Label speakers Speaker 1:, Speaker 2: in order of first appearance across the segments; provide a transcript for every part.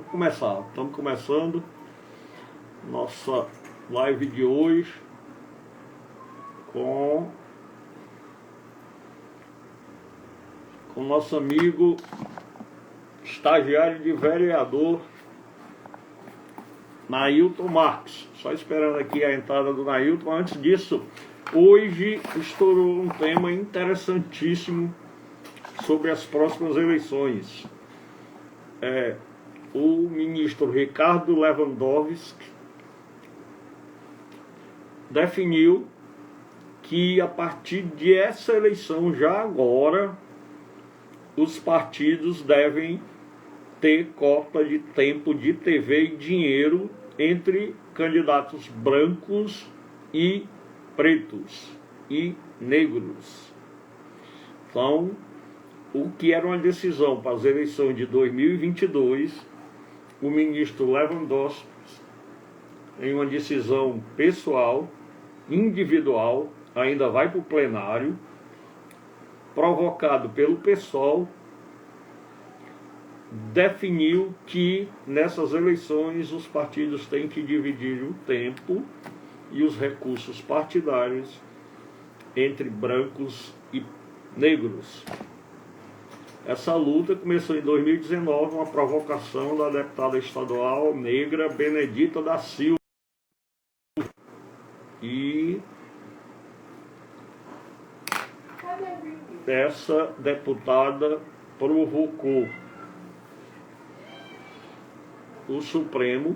Speaker 1: começar. Estamos começando nossa live de hoje com nosso amigo estagiário de vereador Nailton Marques. Só esperando aqui a entrada do Nailton. Antes disso, hoje estourou um tema interessantíssimo sobre as próximas eleições. O ministro Ricardo Lewandowski definiu que a partir dessa eleição, já agora, os partidos devem ter cota de tempo de TV e dinheiro entre candidatos brancos e pretos e negros. Então, o que era uma decisão para as eleições de 2022, o ministro Lewandowski, em uma decisão pessoal, individual, ainda vai para o plenário, provocado pelo PSOL, definiu que nessas eleições os partidos têm que dividir o tempo e os recursos partidários entre brancos e negros. Essa luta começou em 2019, uma provocação da deputada estadual negra Benedita da Silva. E essa deputada provocou o Supremo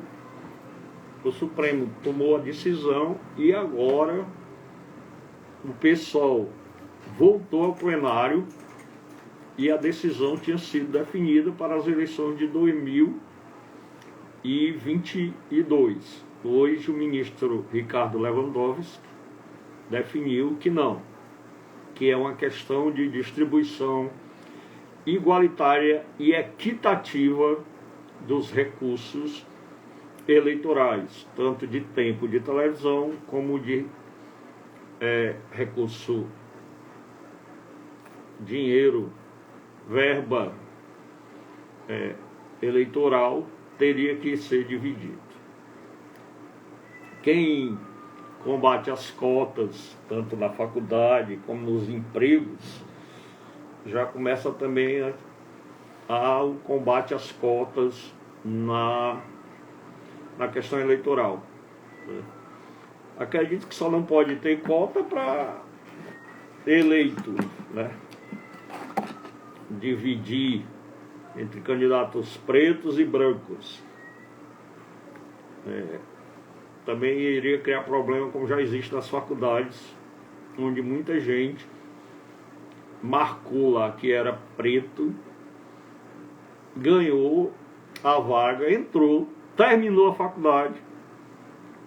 Speaker 1: tomou a decisão e agora o PSOL voltou ao plenário e a decisão tinha sido definida para as eleições de 2022. Hoje o ministro Ricardo Lewandowski definiu que não, que é uma questão de distribuição igualitária e equitativa dos recursos eleitorais, tanto de tempo de televisão como de recurso, dinheiro, verba eleitoral, teria que ser dividido. Quem combate as cotas, tanto na faculdade como nos empregos, já começa também o combate às cotas na questão eleitoral. Acredito que só não pode ter cota para eleito, né? Dividir entre candidatos pretos e brancos. Também iria criar problema, como já existe nas faculdades, onde muita gente marcou lá que era preto, ganhou a vaga, entrou, terminou a faculdade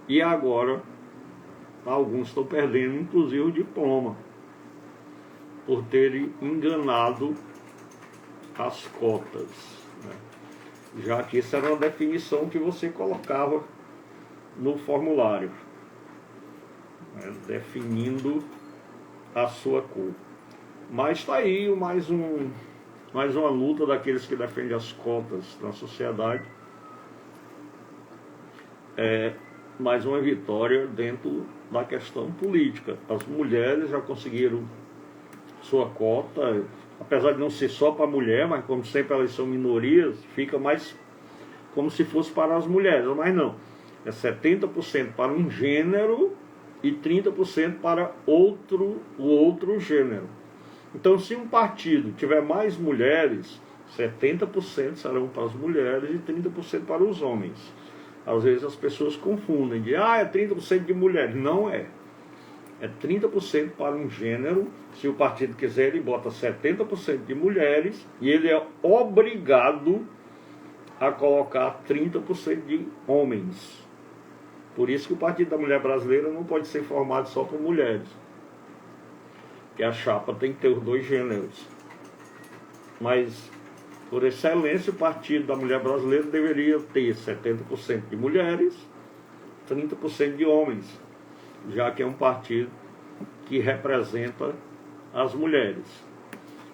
Speaker 1: e agora alguns estão perdendo inclusive o diploma por terem enganado as cotas, né? Já que isso era uma definição que você colocava no formulário, né, definindo a sua cor. Mas está aí mais uma luta daqueles que defendem as cotas na sociedade. Mais uma vitória dentro da questão política. As mulheres já conseguiram sua cota, apesar de não ser só para a mulher, mas como sempre elas são minorias, fica mais como se fosse para as mulheres, mas não. É 70% para um gênero e 30% para o outro gênero. Então, se um partido tiver mais mulheres, 70% serão para as mulheres e 30% para os homens. Às vezes as pessoas confundem de, é 30% de mulheres. Não é. É 30% para um gênero. Se o partido quiser, ele bota 70% de mulheres e ele é obrigado a colocar 30% de homens. Por isso que o Partido da Mulher Brasileira não pode ser formado só por mulheres. Que a chapa tem que ter os dois gêneros. Mas, por excelência, o Partido da Mulher Brasileira deveria ter 70% de mulheres, 30% de homens, já que é um partido que representa as mulheres.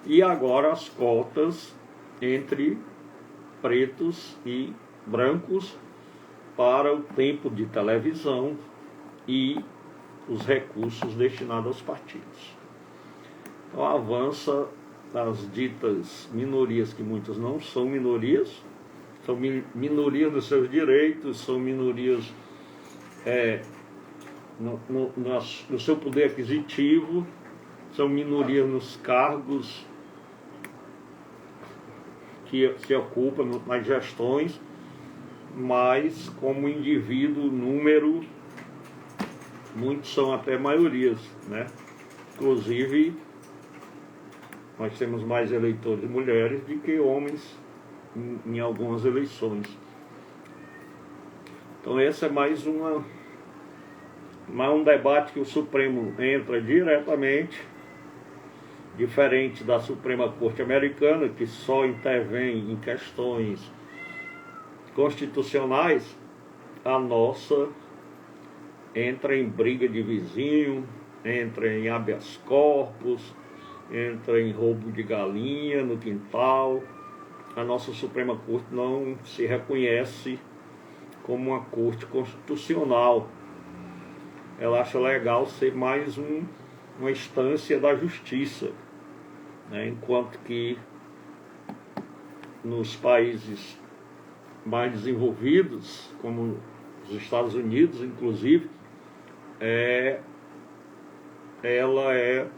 Speaker 1: E agora as cotas entre pretos e brancos para o tempo de televisão e os recursos destinados aos partidos. Então avança as ditas minorias, que muitas não são minorias, são minorias dos seus direitos, são minorias no seu poder aquisitivo, são minorias nos cargos que se ocupam nas gestões, mas como indivíduo, número, muitos são até maiorias, né? Inclusive, nós temos mais eleitores mulheres do que homens em algumas eleições. Então esse é mais um debate que o Supremo entra diretamente, diferente da Suprema Corte Americana, que só intervém em questões constitucionais. A nossa entra em briga de vizinho, entra em habeas corpus, entra em roubo de galinha no quintal. A nossa Suprema Corte não se reconhece como uma corte constitucional. Ela acha legal ser mais uma instância da justiça, né? Enquanto que nos países mais desenvolvidos, como os Estados Unidos, inclusive, ela é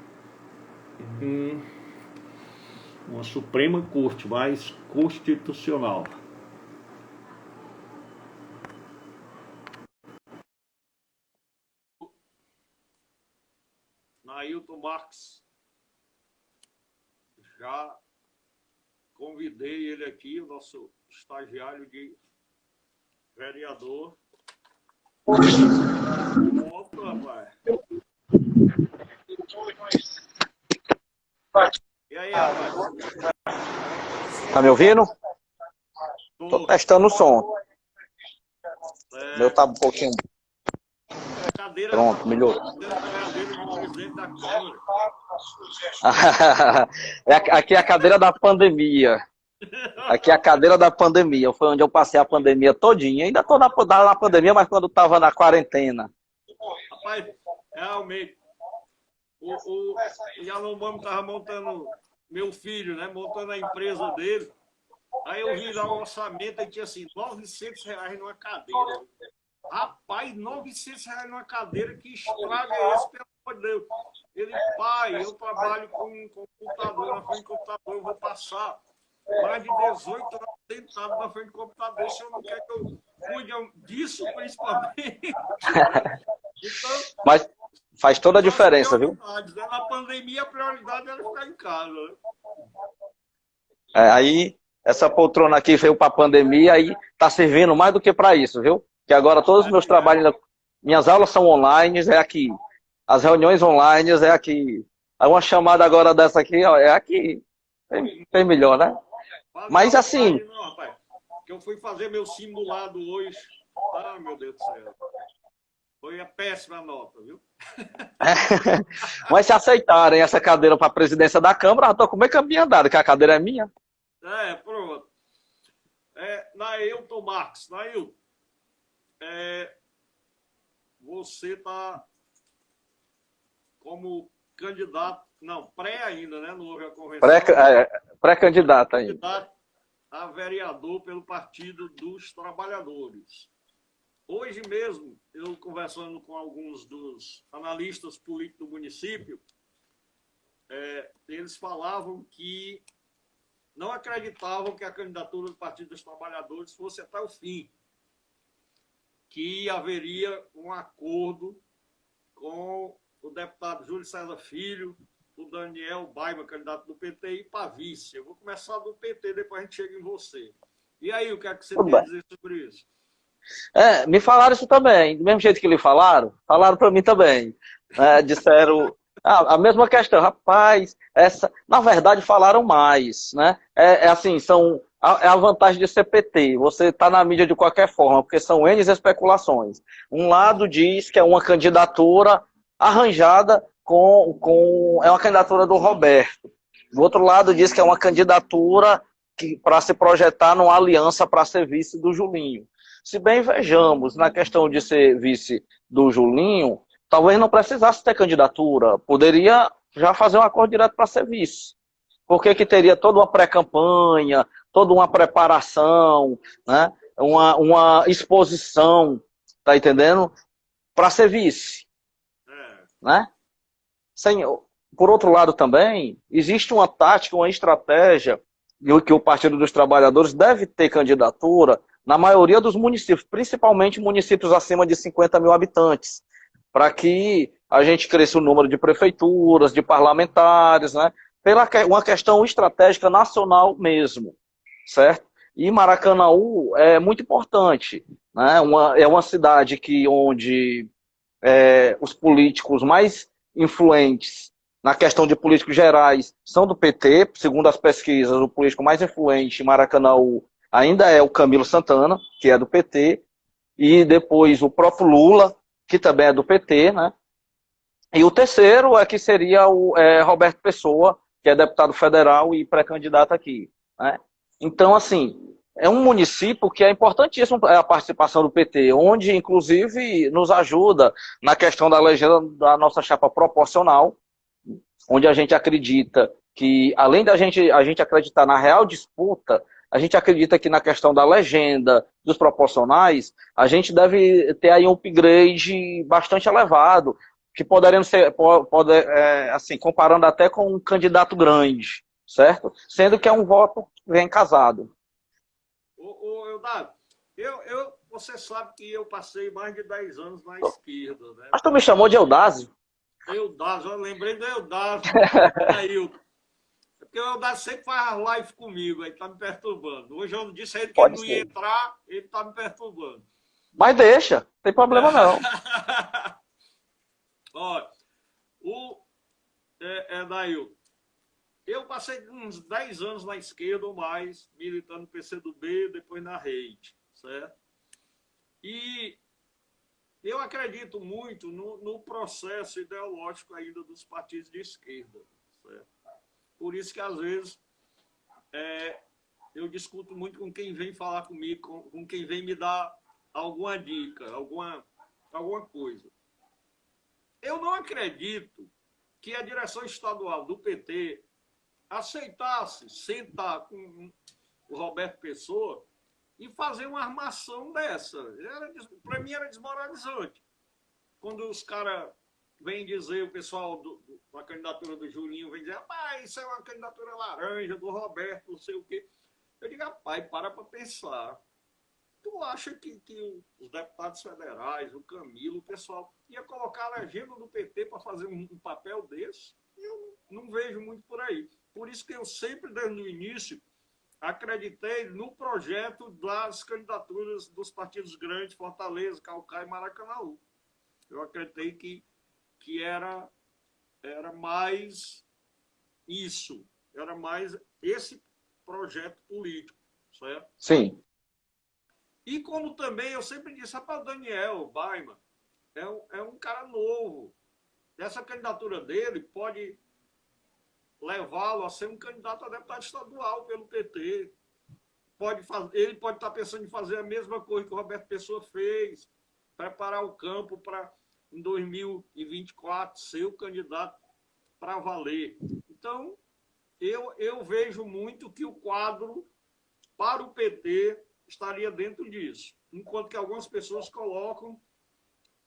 Speaker 1: uma Suprema Corte mais constitucional. Nailton Marques, já convidei ele aqui, o nosso estagiário de vereador. Opa, rapaz. E aí, rapaz?
Speaker 2: Tá me ouvindo? Tô testando o som. Meu tá um pouquinho. Pronto, melhorou. Aqui é a cadeira da pandemia. Aqui é a cadeira da pandemia. Foi onde eu passei a pandemia todinha. Ainda tô na pandemia, mas quando tava na quarentena.
Speaker 1: Rapaz, realmente, o Yanomami tava montando, meu filho, né? Montando a empresa dele. Aí eu vi lá o orçamento e tinha assim, R$900 numa cadeira. Rapaz, R$900 numa cadeira, que estrago é esse, pelo amor de Deus? Ele, pai, eu trabalho com computador, na frente do computador, eu vou passar mais de 18 horas sentado na frente do computador, se eu não quer que eu cuide disso, principalmente. Então,
Speaker 2: mas faz toda a diferença, viu?
Speaker 1: Né? Na pandemia, a prioridade era ficar em casa. Né?
Speaker 2: Aí, essa poltrona aqui veio para a pandemia, aí tá servindo mais do que para isso, viu? Que agora todos os meus trabalhos, minhas aulas são online, é aqui. As reuniões online é aqui. Aí uma chamada agora dessa aqui, ó, é aqui. Tem melhor, né? Mas assim...
Speaker 1: Não, rapaz, que eu fui fazer meu simulado hoje. Ah, meu Deus do céu. Foi a péssima nota, viu?
Speaker 2: Mas se aceitarem essa cadeira para a presidência da Câmara, eu estou com meio caminho andado, que a cadeira é minha.
Speaker 1: Pronto. Nailton Marques. Nailton, você está como candidato, não, pré ainda, né? Não houve a convenção.
Speaker 2: Pré-candidato ainda.
Speaker 1: Candidato a vereador pelo Partido dos Trabalhadores. Hoje mesmo, eu conversando com alguns dos analistas políticos do município, eles falavam que não acreditavam que a candidatura do Partido dos Trabalhadores fosse até o fim, que haveria um acordo com o deputado Júlio César Filho, o Daniel Baima, candidato do PT, e para vice. Eu vou começar do PT, depois a gente chega em você. E aí, o que é que você tem a dizer sobre isso?
Speaker 2: Me falaram isso também, do mesmo jeito que lhe falaram para mim também. Disseram a mesma questão, rapaz, na verdade falaram mais, né? Assim, é a vantagem de ser PT, você está na mídia de qualquer forma, porque são N especulações. Um lado diz que é uma candidatura arranjada é uma candidatura do Roberto. Do outro lado diz que é uma candidatura para se projetar numa aliança para ser vice do Julinho. Se bem vejamos, na questão de ser vice do Julinho, talvez não precisasse ter candidatura, poderia já fazer um acordo direto para ser vice. Porque que teria toda uma pré-campanha, toda uma preparação, né? uma exposição, tá entendendo? Para ser vice. Né? Por outro lado também, existe uma tática, uma estratégia que o Partido dos Trabalhadores deve ter candidatura na maioria dos municípios, principalmente municípios acima de 50 mil habitantes, para que a gente cresça o número de prefeituras, de parlamentares, né? Pela uma questão estratégica nacional mesmo, certo? E Maracanaú é muito importante, né? É uma cidade onde os políticos mais influentes na questão de políticos gerais são do PT, segundo as pesquisas, o político mais influente em Maracanaú ainda é o Camilo Santana, que é do PT, e depois o próprio Lula, que também é do PT, né? E o terceiro que seria o Roberto Pessoa, que é deputado federal e pré-candidato aqui, né? Então, assim, é um município que é importantíssimo a participação do PT, onde, inclusive, nos ajuda na questão da legenda da nossa chapa proporcional, onde a gente acredita que, além da gente acreditar na real disputa, a gente acredita que na questão da legenda, dos proporcionais, a gente deve ter aí um upgrade bastante elevado, que poderiam ser, assim, comparando até com um candidato grande, certo? Sendo que é um voto bem casado.
Speaker 1: Eudado, você sabe que eu passei mais de 10 anos na esquerda, né?
Speaker 2: Mas tu me chamou de Eudásio?
Speaker 1: Eudásio, eu lembrei do Eudásio, Ailton. Porque o Eudásio sempre faz live comigo, aí tá me perturbando. Hoje eu disse a ele que ele não ia entrar, ele tá me perturbando.
Speaker 2: Mas deixa, não tem problema não.
Speaker 1: Olha, Dailton, eu passei uns 10 anos na esquerda ou mais, militando no PCdoB, depois na Rede, certo? E eu acredito muito no processo ideológico ainda dos partidos de esquerda, certo? Por isso que, às vezes, eu discuto muito com quem vem falar comigo, com quem vem me dar alguma dica, alguma coisa. Eu não acredito que a direção estadual do PT aceitasse sentar com o Roberto Pessoa e fazer uma armação dessa. Para mim era desmoralizante. Quando os caras vêm dizer, o pessoal da candidatura do Julinho vem dizer, rapaz, isso é uma candidatura laranja do Roberto, não sei o quê. Eu digo, rapaz, para pensar. Tu acha que os deputados federais, o Camilo, o pessoal, ia colocar a legenda do PT para fazer um papel desse? Eu não vejo muito por aí. Por isso que eu sempre, desde o início, acreditei no projeto das candidaturas dos partidos grandes, Fortaleza, Caucaia e Maracanaú. Eu acreditei que era mais isso, era mais esse projeto político, certo?
Speaker 2: Sim.
Speaker 1: E como também eu sempre disse, rapaz, o Daniel Baiman é um cara novo. Essa candidatura dele pode levá-lo a ser um candidato a deputado estadual pelo PT. Ele pode estar pensando em fazer a mesma coisa que o Roberto Pessoa fez, preparar o campo para, em 2024, ser o candidato para valer. Então, eu vejo muito que o quadro para o PT estaria dentro disso. Enquanto que algumas pessoas colocam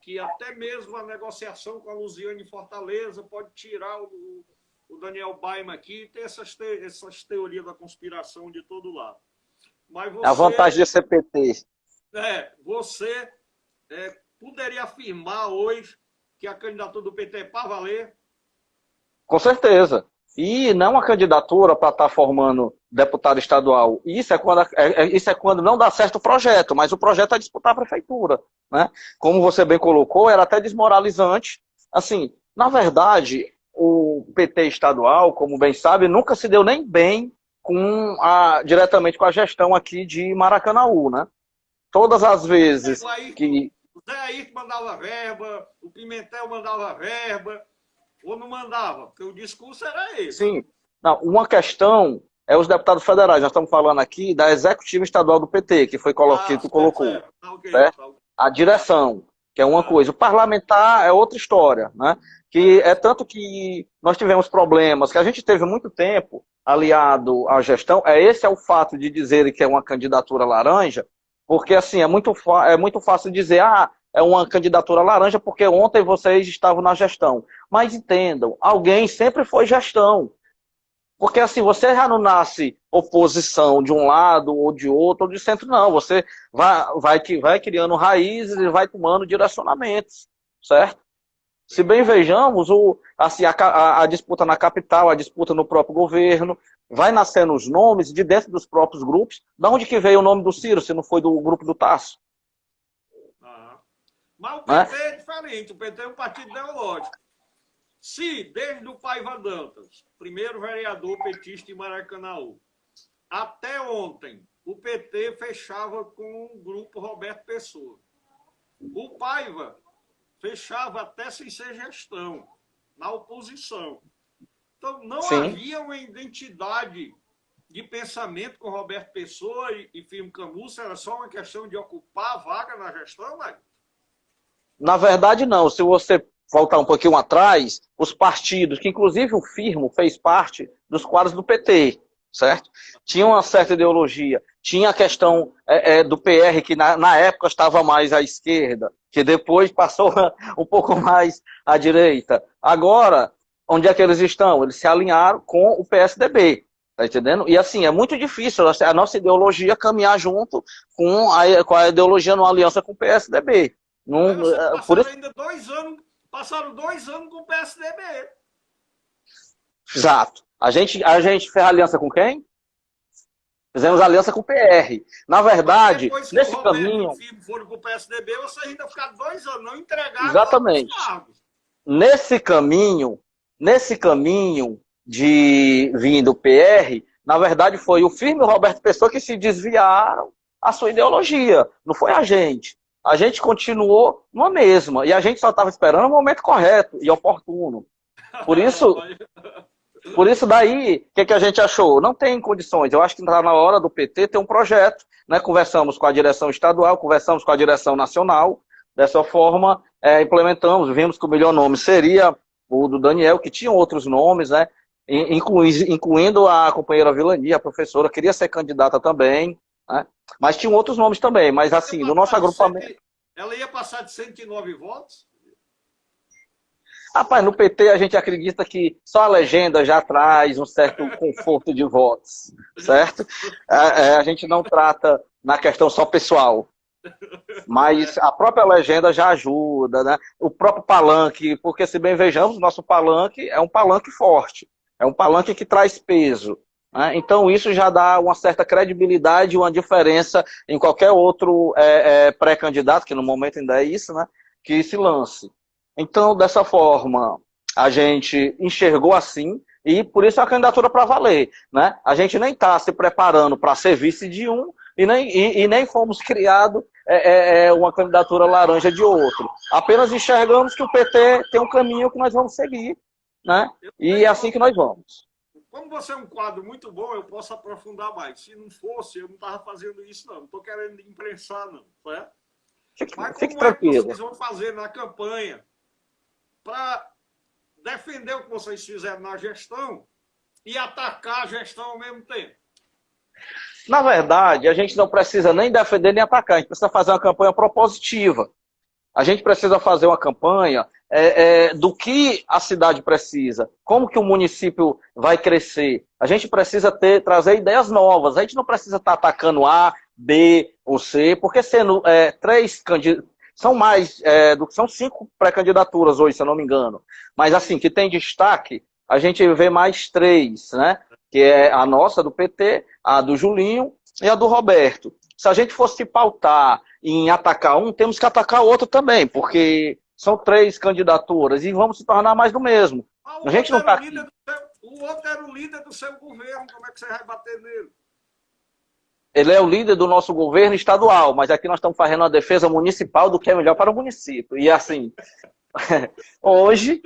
Speaker 1: que até mesmo a negociação com a Luziane em Fortaleza pode tirar o Daniel Baiman aqui e ter essas teorias da conspiração de todo lado. Mas você,
Speaker 2: a vantagem de ser PT.
Speaker 1: Você poderia afirmar hoje que a candidatura do PT é para valer?
Speaker 2: Com certeza. E não a candidatura para estar formando deputado estadual. Isso é quando não dá certo o projeto, mas o projeto é disputar a prefeitura, né? Como você bem colocou, era até desmoralizante. Assim, na verdade, o PT estadual, como bem sabe, nunca se deu nem bem diretamente com a gestão aqui de Maracanaú, né? Todas as vezes que...
Speaker 1: O Zé Ayrton mandava verba, o Pimentel mandava verba, ou não mandava, porque o discurso era esse.
Speaker 2: Sim. Não, uma questão é os deputados federais. Nós estamos falando aqui da executiva estadual do PT, que foi que tu colocou.
Speaker 1: Tá ok,
Speaker 2: Certo?
Speaker 1: tá ok.
Speaker 2: A direção, que é uma coisa. O parlamentar é outra história, né? Que é tanto que nós tivemos problemas, que a gente teve muito tempo aliado à gestão. Esse é o fato de dizer que é uma candidatura laranja, porque assim, é muito fácil dizer, é uma candidatura laranja porque ontem vocês estavam na gestão. Mas entendam, alguém sempre foi gestão. Porque assim, você já não nasce oposição de um lado ou de outro, ou de centro, não. Você vai criando raízes e vai tomando direcionamentos, certo? Se bem vejamos, assim, a disputa na capital, a disputa no próprio governo, vai nascendo os nomes de dentro dos próprios grupos. Da onde que veio o nome do Ciro, se não foi do grupo do Tasso?
Speaker 1: Mas o PT é diferente, o PT é um partido ideológico. Se, desde o Paiva Dantas, primeiro vereador petista em Maracanã, até ontem, o PT fechava com o grupo Roberto Pessoa. O Paiva fechava até sem ser gestão, na oposição. Então, não havia uma identidade de pensamento com Roberto Pessoa e Firmo Camussa, era só uma questão de ocupar a vaga na gestão, né?
Speaker 2: Na verdade, não. Se você voltar um pouquinho atrás, os partidos, que inclusive o Firmo fez parte dos quadros do PT, certo? Tinha uma certa ideologia. Tinha a questão do PR, que na época estava mais à esquerda, que depois passou um pouco mais à direita. Agora, onde é que eles estão? Eles se alinharam com o PSDB, tá entendendo? E assim, é muito difícil a nossa ideologia caminhar junto com a ideologia numa aliança com o PSDB.
Speaker 1: Passaram 2 anos com o PSDB.
Speaker 2: Exato. A gente fez aliança com quem? Fizemos aliança com o PR. Na verdade, nesse caminho...
Speaker 1: Se foram com o PSDB, você ainda ficar 2 anos, não entregaram.
Speaker 2: Exatamente. Nesse caminho de vir do PR, na verdade foi o Firmo e o Roberto Pessoa que se desviaram a sua ideologia. Não foi a gente. A gente continuou numa mesma. E a gente só estava esperando o momento correto e oportuno. Por isso daí, o que a gente achou? Não tem condições. Eu acho que está na hora do PT ter um projeto. Né? Conversamos com a direção estadual, conversamos com a direção nacional. Dessa forma, implementamos. Vimos que o melhor nome seria o do Daniel, que tinha outros nomes, né? Incluindo a companheira Vilani, a professora, queria ser candidata também. Né? Mas tinham outros nomes também. Mas assim, no nosso agrupamento...
Speaker 1: Ela ia passar de 109 votos?
Speaker 2: Rapaz, no PT a gente acredita que só a legenda já traz um certo conforto de votos, certo? A gente não trata na questão só pessoal, mas a própria legenda já ajuda, né? O próprio palanque, porque se bem vejamos, o nosso palanque é um palanque forte, é um palanque que traz peso. Né? Então isso já dá uma certa credibilidade, uma diferença em qualquer outro pré-candidato, que no momento ainda é isso, né? Que se lance. Então, dessa forma, a gente enxergou assim, e por isso a candidatura para valer. Né? A gente nem está se preparando para ser vice de um, e nem fomos criados uma candidatura laranja de outro. Apenas enxergamos que o PT tem um caminho que nós vamos seguir, né? E é assim que nós vamos.
Speaker 1: Como você é um quadro muito bom, eu posso aprofundar mais. Se não fosse, eu não estava fazendo isso, não. Não estou querendo imprensar, não. Certo? Mas
Speaker 2: fique
Speaker 1: como
Speaker 2: tranquilo.
Speaker 1: Vocês vão fazer na campanha para defender o que vocês fizeram na gestão e atacar a gestão ao mesmo tempo?
Speaker 2: Na verdade, a gente não precisa nem defender nem atacar, a gente precisa fazer uma campanha propositiva. A gente precisa fazer uma campanha do que a cidade precisa, como que o município vai crescer. A gente precisa trazer ideias novas, a gente não precisa estar atacando A, B ou C, porque sendo três candidatos, são 5 pré-candidaturas hoje, se eu não me engano. Mas assim, que tem destaque, a gente vê mais 3, né? Que é a nossa, do PT, a do Julinho e a do Roberto. Se a gente fosse pautar em atacar um, temos que atacar o outro também, porque são 3 candidaturas e vamos se tornar mais do mesmo. A gente não tá
Speaker 1: o outro era o líder do seu governo, como é que você vai bater nele?
Speaker 2: Ele é o líder do nosso governo estadual, mas aqui nós estamos fazendo uma defesa municipal do que é melhor para o município. E assim, hoje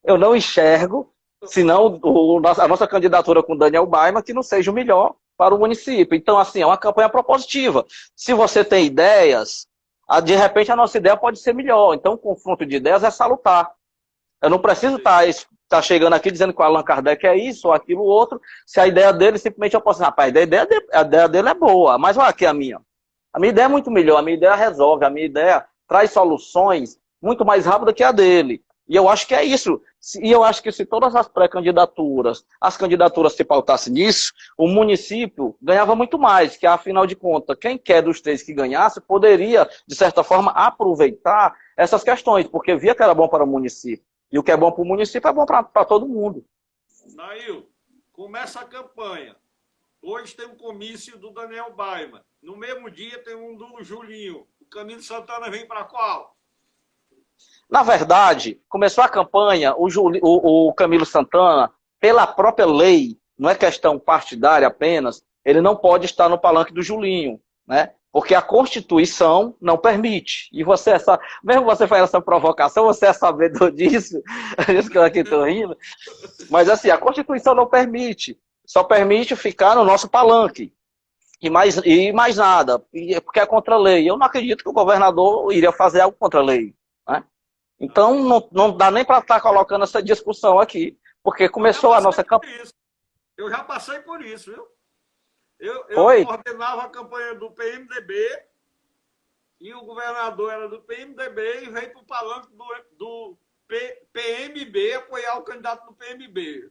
Speaker 2: eu não enxergo senão a nossa candidatura com Daniel Baima que não seja o melhor para o município. Então, assim, é uma campanha propositiva. Se você tem ideias, de repente a nossa ideia pode ser melhor. Então, o confronto de ideias é salutar. Eu não preciso estar chegando aqui dizendo que o Allan Kardec é isso ou aquilo outro, se a ideia dele simplesmente eu posso dizer, rapaz, a ideia dele é boa, mas olha aqui a minha. A minha ideia é muito melhor, a minha ideia resolve, a minha ideia traz soluções muito mais rápidas que a dele. E eu acho que é isso. E eu acho que se todas as pré-candidaturas, as candidaturas se pautassem nisso, o município ganhava muito mais, que afinal de contas, quem quer dos três que ganhasse, poderia, de certa forma, aproveitar essas questões, porque via que era bom para o município. E o que é bom para o município é bom para todo mundo.
Speaker 1: Nail, começa a campanha. Hoje tem um comício do Daniel Baima. No mesmo dia tem um do Julinho. O Camilo Santana vem para qual?
Speaker 2: Na verdade, começou a campanha, o Camilo Santana, pela própria lei, não é questão partidária apenas, ele não pode estar no palanque do Julinho, né? Porque a Constituição não permite. E você, mesmo você fazendo essa provocação, você é sabedor disso, isso que eu aqui estou rindo, mas assim, a Constituição não permite, só permite ficar no nosso palanque. E mais nada, porque é contra a lei. Eu não acredito que o governador iria fazer algo contra a lei, né? Então, não dá nem para estar colocando essa discussão aqui, porque começou a nossa campanha.
Speaker 1: Eu já passei por isso, viu? Eu coordenava a campanha do PMDB e o governador era do PMDB e veio para o palanque do PMB apoiar o candidato do PMB.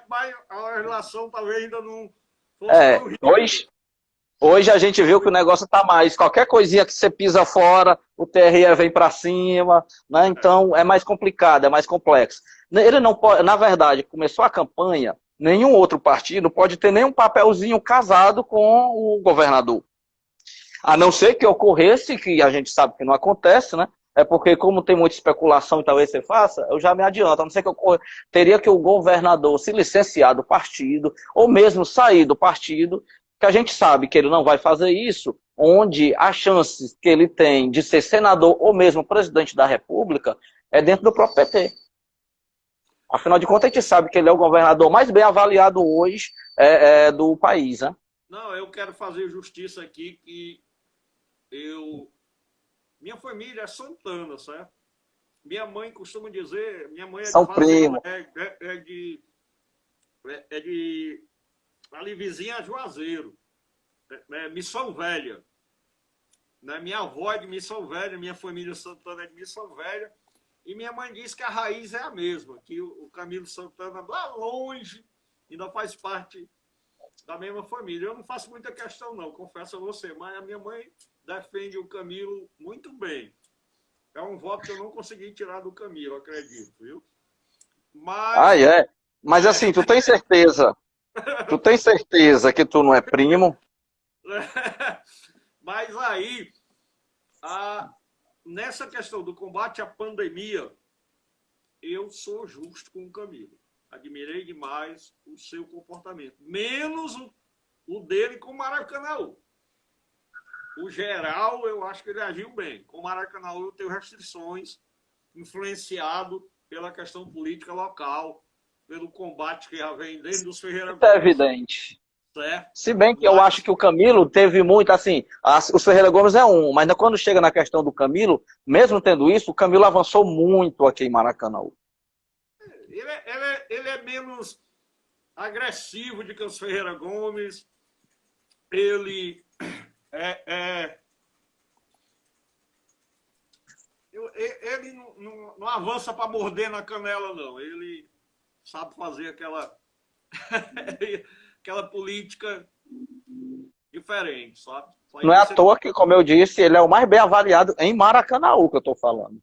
Speaker 1: Mas a relação talvez ainda não fosse
Speaker 2: Hoje a gente viu que o negócio está mais. Qualquer coisinha que você pisa fora, o TRE vem para cima, né? Então é mais complicado, é mais complexo. Ele não pode, na verdade, começou a campanha, nenhum outro partido pode ter nenhum papelzinho casado com o governador. A não ser que ocorresse, que a gente sabe que não acontece, né? É porque, como tem muita especulação e talvez você faça, eu já me adianto. A não ser que teria que o governador se licenciar do partido, ou mesmo sair do partido, que a gente sabe que ele não vai fazer isso, onde as chances que ele tem de ser senador ou mesmo presidente da República é dentro do próprio PT. Afinal de contas, a gente sabe que ele é o governador mais bem avaliado hoje do país, né?
Speaker 1: Não, eu quero fazer justiça aqui, que minha família é Santana, certo? Minha mãe costuma dizer, minha mãe é
Speaker 2: São primo.
Speaker 1: de ali vizinha Juazeiro, Missão Velha. Né? Minha avó é de Missão Velha, minha família Santana é de Missão Velha, e minha mãe diz que a raiz é a mesma, que o Camilo Santana, lá longe, ainda faz parte da mesma família. Eu não faço muita questão, não, confesso a você, mas a minha mãe defende o Camilo muito bem. É um voto que eu não consegui tirar do Camilo, acredito, viu? Mas...
Speaker 2: Mas assim, tu tem certeza? Tu tem certeza que tu não é primo?
Speaker 1: Mas aí, nessa questão do combate à pandemia, eu sou justo com o Camilo. Admirei demais o seu comportamento. Menos o dele com o Maracanaú. O geral, eu acho que ele agiu bem. Com o Maracanaú, eu tenho restrições, influenciado pela questão política local, pelo combate que já vem desde os Ferreira Gomes.
Speaker 2: É evidente.
Speaker 1: Certo?
Speaker 2: Se bem que eu acho que o Camilo teve muito, assim, os Ferreira Gomes é um, mas quando chega na questão do Camilo, mesmo tendo isso, o Camilo avançou muito aqui em Maracanã.
Speaker 1: Ele é menos agressivo do que os Ferreira Gomes, ele ele não avança para morder na canela, não. Ele sabe fazer aquela política diferente, sabe?
Speaker 2: Não é à toa que, como eu disse, ele é o mais bem avaliado em Maracanaú, que eu estou falando.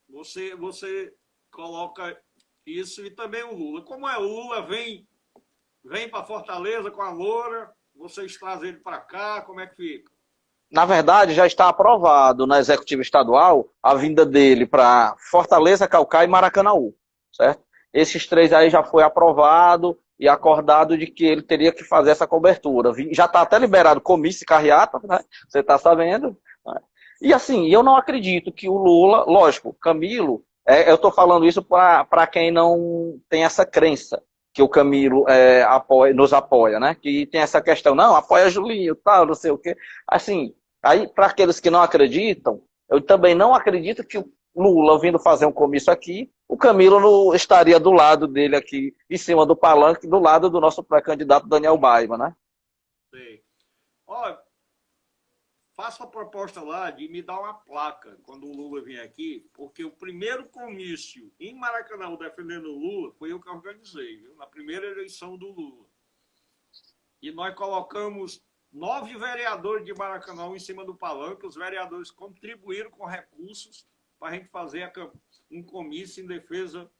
Speaker 1: Você coloca isso, e também o Lula. Como o Lula vem para Fortaleza com a Loura, vocês trazem ele para cá, como é que fica?
Speaker 2: Na verdade, já está aprovado na Executiva Estadual a vinda dele para Fortaleza, Caucaia e Maracanaú, certo? Esses três aí já foi aprovado e acordado de que ele teria que fazer essa cobertura. Já está até liberado comício e carreata, né? Você está sabendo. Né? E assim, eu não acredito que o Lula, lógico, Camilo eu estou falando isso para quem não tem essa crença que o Camilo nos apoia, né? Que tem essa questão, não, apoia Julinho, tal, não sei o quê. Assim, aí para aqueles que não acreditam, eu também não acredito que o Lula vindo fazer um comício aqui, o Camilo não estaria do lado dele aqui, em cima do palanque, do lado do nosso pré-candidato Daniel Baima, né?
Speaker 1: Sei. Olha, faça a proposta lá de me dar uma placa quando o Lula vier aqui, porque o primeiro comício em Maracanã defendendo o Lula foi eu que organizei, viu? Na primeira eleição do Lula. E nós colocamos 9 vereadores de Maracanã em cima do palanque, os vereadores contribuíram com recursos para a gente fazer um comício em defesa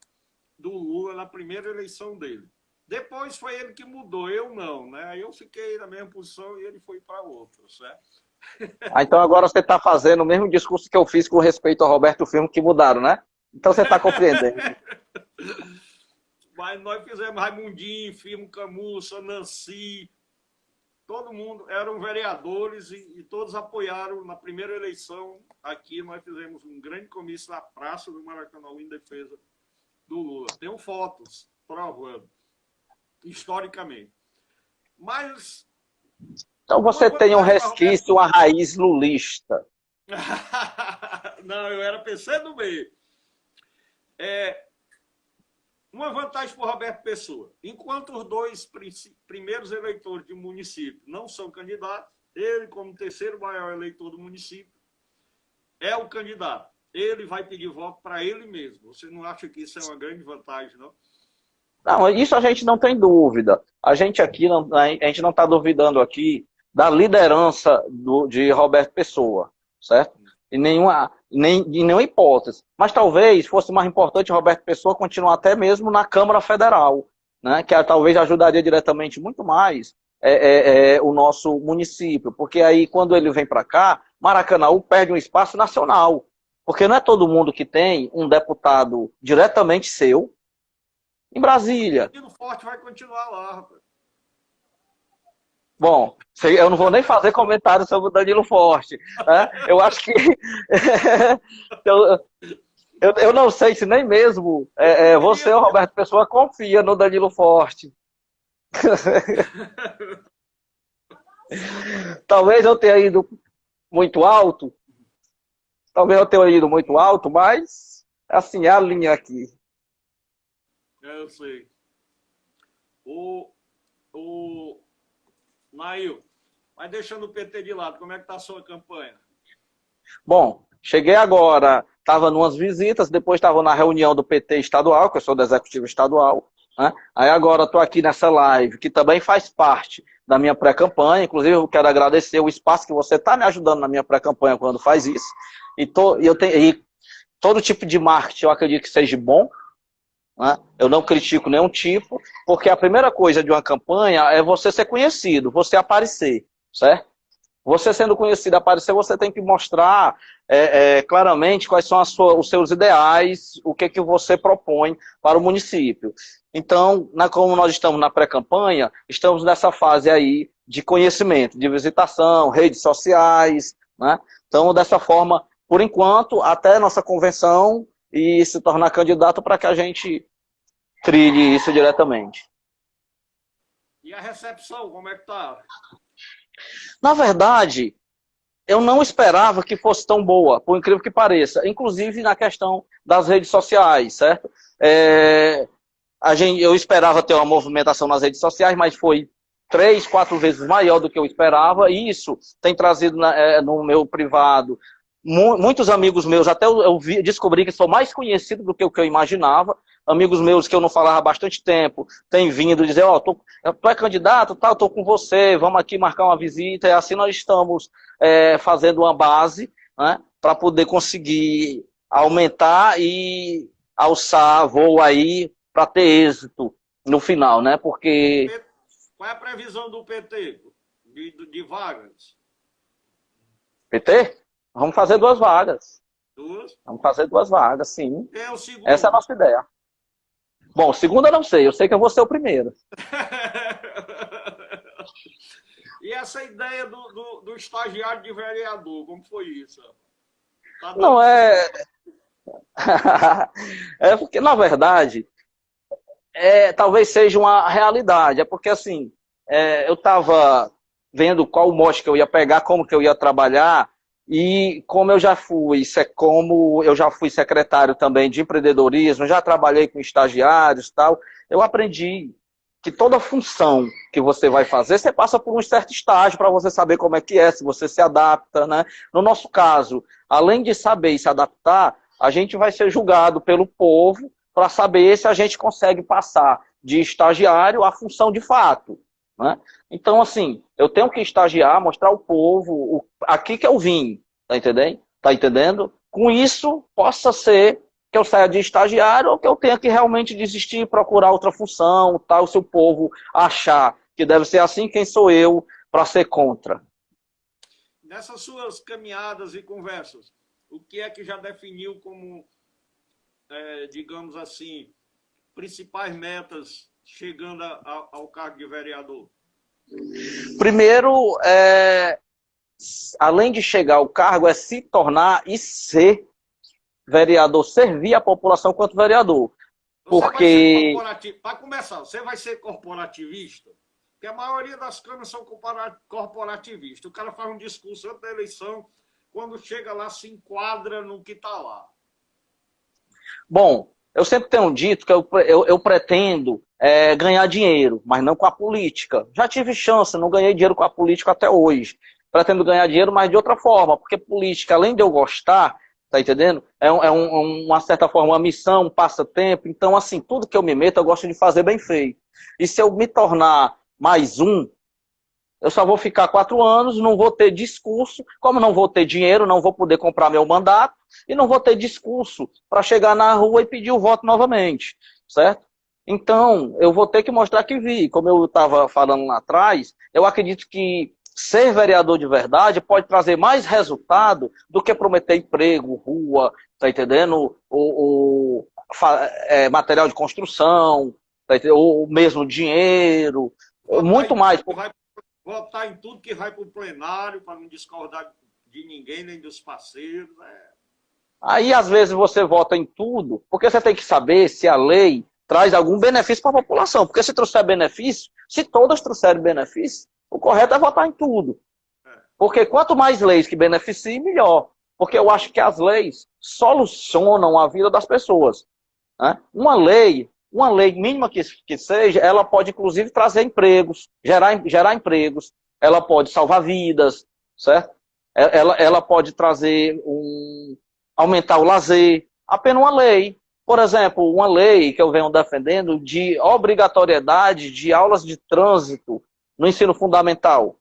Speaker 1: do Lula na primeira eleição dele. Depois foi ele que mudou, eu não, né? Aí eu fiquei na mesma posição e ele foi para outra, certo?
Speaker 2: Então agora você está fazendo o mesmo discurso que eu fiz com respeito ao Roberto Firmo, que mudaram, né? Então você está compreendendo.
Speaker 1: Mas nós fizemos Raimundinho, Firmo Camussa, Nancy, todo mundo eram vereadores e todos apoiaram na primeira eleição. Aqui nós fizemos um grande comício na Praça do Maracanã em defesa do Lula. Tenho fotos provando, historicamente. Mas...
Speaker 2: Então você tem um resquício, uma raiz lulista.
Speaker 1: Não, eu era PC do meio. Uma vantagem para o Roberto Pessoa. Enquanto os dois primeiros eleitores do município não são candidatos, ele, como terceiro maior eleitor do município, é o candidato. Ele vai pedir voto para ele mesmo. Você não acha que isso é uma grande vantagem, não?
Speaker 2: Não, isso a gente não tem dúvida. A gente não está duvidando aqui da liderança de Roberto Pessoa, certo? Em nenhuma hipótese. Mas talvez fosse mais importante Roberto Pessoa continuar até mesmo na Câmara Federal, né? Que talvez ajudaria diretamente muito mais o nosso município. Porque aí, quando ele vem para cá, Maracanã perde um espaço nacional. Porque não é todo mundo que tem um deputado diretamente seu em Brasília.
Speaker 1: O Danilo Forte vai continuar lá, rapaz.
Speaker 2: Bom, eu não vou nem fazer comentário sobre o Danilo Forte. Né? Eu acho que... eu não sei se nem mesmo você, o Roberto Pessoa, confia no Danilo Forte. Talvez eu tenha ido muito alto. Mas assim, é a linha aqui.
Speaker 1: Eu sei. Nail, mas deixando o PT de lado, como é que está a sua campanha?
Speaker 2: Bom, cheguei agora, estava em umas visitas, depois estava na reunião do PT estadual, que eu sou do Executivo Estadual, né? Aí agora estou aqui nessa live, que também faz parte da minha pré-campanha, inclusive eu quero agradecer o espaço que você está me ajudando na minha pré-campanha quando faz isso, e todo tipo de marketing eu acredito que seja bom, né? Eu não critico nenhum tipo, porque a primeira coisa de uma campanha é você ser conhecido, você aparecer, certo? Você sendo conhecido, aparecer, você tem que mostrar claramente quais são os seus ideais, o que você propõe para o município. Então, como nós estamos na pré-campanha, estamos nessa fase aí de conhecimento, de visitação, redes sociais, né? Então, dessa forma, por enquanto, até nossa convenção e se tornar candidato para que a gente trilhe isso diretamente.
Speaker 1: E a recepção, como é que tá?
Speaker 2: Na verdade, eu não esperava que fosse tão boa, por incrível que pareça. Inclusive na questão das redes sociais, certo? Eu esperava ter uma movimentação nas redes sociais, mas foi 3, 4 vezes maior do que eu esperava. E isso tem trazido no meu privado muitos amigos meus, até descobri que sou mais conhecido do que o que eu imaginava. Amigos meus que eu não falava há bastante tempo, têm vindo dizer, tu é candidato, tá, eu tô com você, vamos aqui marcar uma visita. E assim nós estamos fazendo uma base, né, para poder conseguir aumentar e alçar voo aí para ter êxito no final, né? Porque...
Speaker 1: Qual é a previsão do PT de vagas?
Speaker 2: PT? Vamos fazer 2 vagas.
Speaker 1: 2?
Speaker 2: Vamos fazer 2 vagas, sim.
Speaker 1: É o segundo.
Speaker 2: Essa é a nossa ideia. Bom, segundo eu não sei. Eu sei que eu vou ser o primeiro.
Speaker 1: E essa ideia do estagiário de vereador, como foi isso?
Speaker 2: Não, É porque, na verdade, talvez seja uma realidade. É porque, assim, eu estava vendo qual mote que eu ia pegar, como que eu ia trabalhar, e como eu já fui secretário também de empreendedorismo, já trabalhei com estagiários e tal, eu aprendi que toda função que você vai fazer, você passa por um certo estágio para você saber como é que é, se você se adapta, né? No nosso caso, além de saber e se adaptar, a gente vai ser julgado pelo povo para saber se a gente consegue passar de estagiário à função de fato, né? Então, assim, eu tenho que estagiar, mostrar ao povo aqui que eu vim, tá entendendo? Tá entendendo? Com isso, possa ser que eu saia de estagiário ou que eu tenha que realmente desistir e procurar outra função, tal, se o povo achar que deve ser assim, quem sou eu para ser contra?
Speaker 1: Nessas suas caminhadas e conversas, o que é que já definiu como, digamos assim, principais metas chegando ao cargo de vereador?
Speaker 2: Primeiro, além de chegar ao cargo, é se tornar e ser vereador, servir a população quanto vereador.
Speaker 1: Você vai ser
Speaker 2: Porque,
Speaker 1: corporativo. Para começar, você vai ser corporativista? Porque a maioria das câmaras são corporativistas. O cara faz um discurso antes da eleição, quando chega lá, se enquadra no que está lá.
Speaker 2: bom, eu sempre tenho dito que eu pretendo ganhar dinheiro, mas não com a política. Já tive chance, não ganhei dinheiro com a política até hoje. Pretendo ganhar dinheiro, mas de outra forma, porque política, além de eu gostar, tá entendendo? Uma certa forma, uma missão, um passatempo. Então, assim, tudo que eu me meto, eu gosto de fazer bem feito. E se eu me tornar mais um, eu só vou ficar 4 anos, não vou ter discurso, como não vou ter dinheiro, não vou poder comprar meu mandato, e não vou ter discurso para chegar na rua e pedir o voto novamente, certo? Então, eu vou ter que mostrar que vi. Como eu estava falando lá atrás, eu acredito que ser vereador de verdade pode trazer mais resultado do que prometer emprego, rua, tá entendendo? Material de construção, tá entendendo? Ou mesmo dinheiro,
Speaker 1: Votar
Speaker 2: muito
Speaker 1: em
Speaker 2: mais.
Speaker 1: tudo que vai, votar em tudo que vai para o plenário, para não discordar de ninguém, nem dos parceiros.
Speaker 2: Aí, às vezes, você vota em tudo, porque você tem que saber se a lei traz algum benefício para a população. Porque se trouxer benefício, se todas trouxerem benefício, o correto é votar em tudo. Porque quanto mais leis que beneficiem, melhor. Porque eu acho que as leis solucionam a vida das pessoas, né? Uma lei mínima que seja, ela pode, inclusive, trazer empregos, gerar empregos, ela pode salvar vidas, certo? Ela pode trazer aumentar o lazer. Apenas uma lei. Por exemplo, uma lei que eu venho defendendo de obrigatoriedade de aulas de trânsito no ensino fundamental.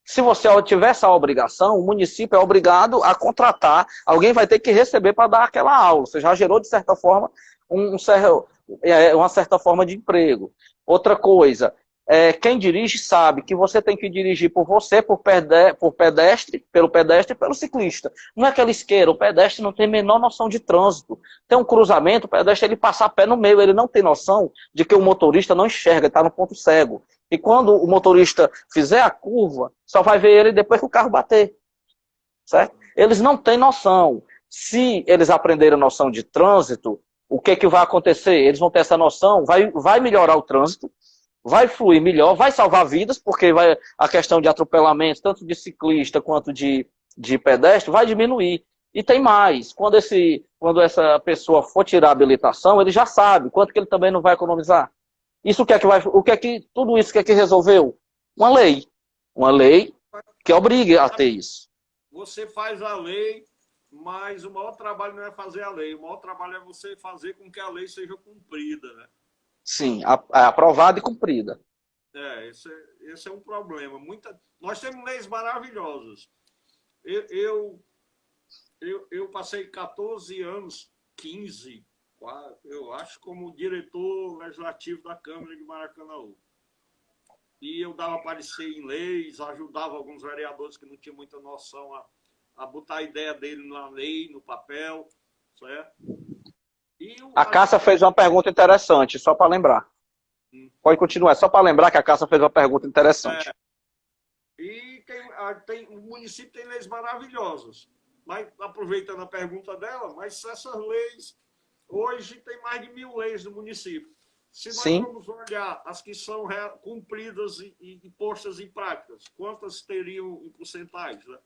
Speaker 2: Se você tiver essa obrigação, o município é obrigado a contratar, alguém vai ter que receber para dar aquela aula. Você já gerou, de certa forma, uma certa forma de emprego. Outra coisa, quem dirige sabe que você tem que dirigir por você, pelo pedestre e pelo ciclista. Não é que ele isqueira, o pedestre não tem a menor noção de trânsito. Tem um cruzamento, o pedestre ele passa a pé no meio, ele não tem noção de que o motorista não enxerga, ele está no ponto cego. E quando o motorista fizer a curva, só vai ver ele depois que o carro bater. Certo? Eles não têm noção. Se eles aprenderem noção de trânsito, o que vai acontecer? Eles vão ter essa noção, vai melhorar o trânsito, vai fluir melhor, vai salvar vidas, porque a questão de atropelamento, tanto de ciclista quanto de pedestre, vai diminuir. E tem mais, quando essa pessoa for tirar a habilitação, ele já sabe quanto que ele também não vai economizar. Isso tudo isso que resolveu? Uma lei. Uma lei que obrigue a ter isso.
Speaker 1: Você faz a lei, mas o maior trabalho não é fazer a lei. O maior trabalho é você fazer com que a lei seja cumprida, né?
Speaker 2: Sim, aprovada e cumprida.
Speaker 1: Esse é um problema. Nós temos leis maravilhosas. Eu passei 14 anos, 15, eu acho, como diretor legislativo da Câmara de Maracanaú. E eu dava parecer em leis, ajudava alguns vereadores que não tinham muita noção a botar a ideia dele na lei, no papel, certo?
Speaker 2: A Cássia fez uma pergunta interessante, só para lembrar. Pode continuar, só para lembrar que a Cássia fez uma pergunta interessante.
Speaker 1: E o município tem leis maravilhosas. mas aproveitando a pergunta dela, mas essas leis, hoje tem mais de 1.000 leis no município. Se nós
Speaker 2: Sim.
Speaker 1: formos olhar as que são cumpridas e postas em práticas, quantas teriam em porcentagem, né?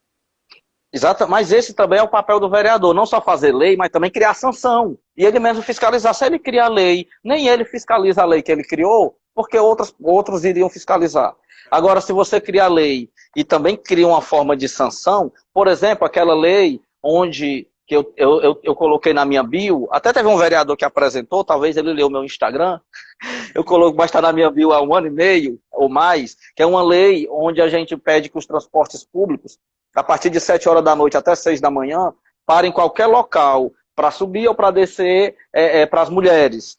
Speaker 2: Exato, mas esse também é o papel do vereador, não só fazer lei, mas também criar sanção. E ele mesmo fiscalizar. Se ele cria a lei, nem ele fiscaliza a lei que ele criou, porque outros iriam fiscalizar. Agora, se você cria a lei e também cria uma forma de sanção, por exemplo, aquela lei onde que eu coloquei na minha bio, até teve um vereador que apresentou, talvez ele leu o meu Instagram, eu coloco, mas está na minha bio há 1 ano e meio ou mais, que é uma lei onde a gente pede que os transportes públicos, a partir de 7 horas da noite até 6 da manhã, parem em qualquer local para subir ou para descer para as mulheres.